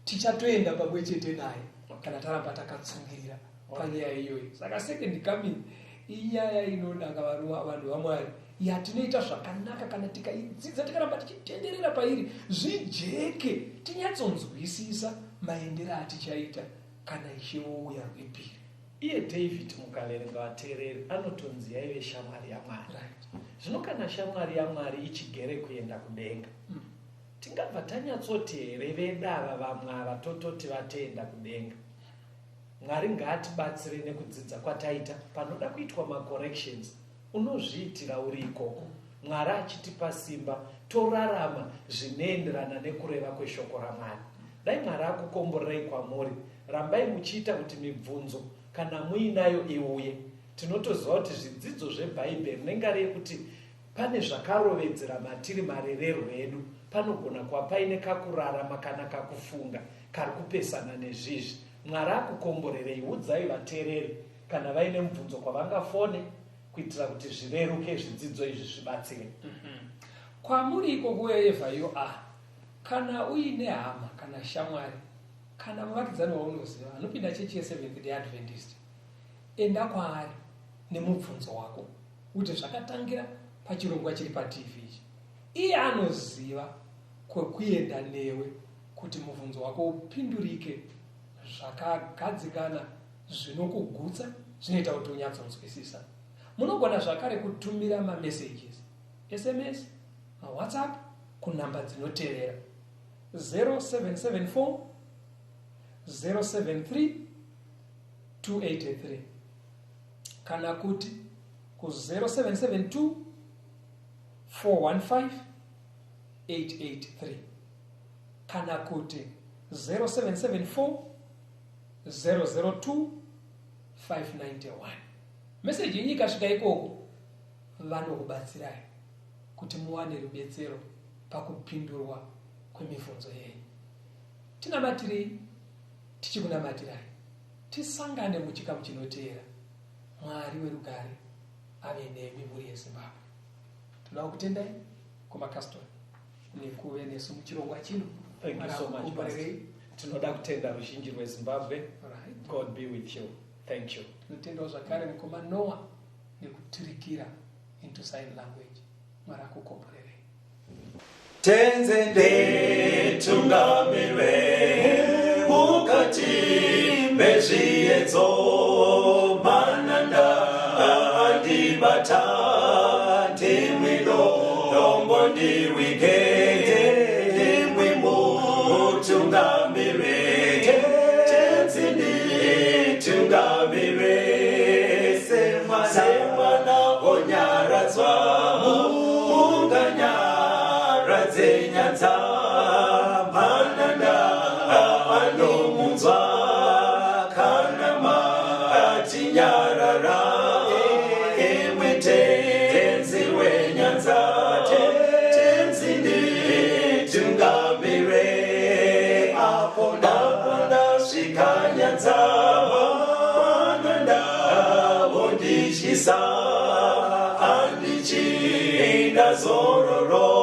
tichatoenda pamwe chete naye kana taramba takatsungirira panyaya iyoyi. Saka second coming inyaya inoda vanhu vaMwari yatinoita zvakanaka kana tikaidzidza tikaramba tichitenderera pairi zvijeke tinyatsonzwisisa maendero atichaita kana Ishe ouya rwepiri. Iye David mukaverenga vateereri anotonzi yaive shamwari yaMwari. Zvino kana shamwari yaMwari ichigere kuenda kudenga, tingabva tanyatsoti here vedava vamwe ava tototi vatenda kudenga. Mwari ngaatibatsire nekudzidza kwataita panoda kuitwa macorrections. Unozviitira uri ikoko, Mwari achitipa simba torarama zvinoenderana nekureva kweshoko raMwari. Dai Mwari akukomborerei kwamuri, rambai muchiita kuti mibvunzo kana muinayo iuye. Tinotoziva kuti zvidzidzo zvebhaibheri nengari yekuti pane zvakarovedzera matiri marerero edu, panogona kuva paine kakurarama kana kakufunga kari kupesana nezvizvi. Mwari akukomborerei, udzai vateereri kana vaine mibvunzo kwavangafone kuitira kuti zvireruke zvidzidzo izvi zvibatsire. Kwamuri ikoko evhayo kana uine hama kana shamwari kana muvakidzani waunoziva anopinda chechi yeSeventh Day Adventist, enda kwaari nemubvunzo wako kuti zvakatangira pachirongwa chiri paTV ichi. Iye anoziva kwekuenda newe kuti mubvunzo wako upindurike zvakagadzikana, zvinokugutsa, zvinoita kuti unyatsonzwisisa. Munogona zvakare kutumira mamessages, SMS, WhatsApp kunhamba dzinoteerera 0774 073 283 kana kuti ku 0772 415 883 kana kuti 0774 002 591. Meseji yenyu ikasvika ikoko vanokubatsirai kuti muwane rubetsero pakupindurwa kwemibvunzo yenyu. Tinamatirei, tichikunamatirai, tisangane muchikamu chinoteera. Mwari werugare ave nemi muri yeZimbabwe. Tinoda kutendai kumakastori nekuve nesu muchirongwa chino. Thank you so much, Pastor. Tinoda kutenda ruzhinji rweZimbabwe. God be with you. Thank you. Tinotendawo zvakare mukoma Noah nekuturikira into sign language. Mwari akukomborerei. Tenzende tungamirwe mukati mezviedzo mananda andibata ndimwino lombondiwike ndimwimo tungamirwe tenzende tungamirwe semwana onyaradzwa munganyara nyanza mananda anomunzwa kanama atinyarara emwete tenzi wenyanza tenzinde tungamire aponda svika nyanza mananda vondishisa andichienda zororo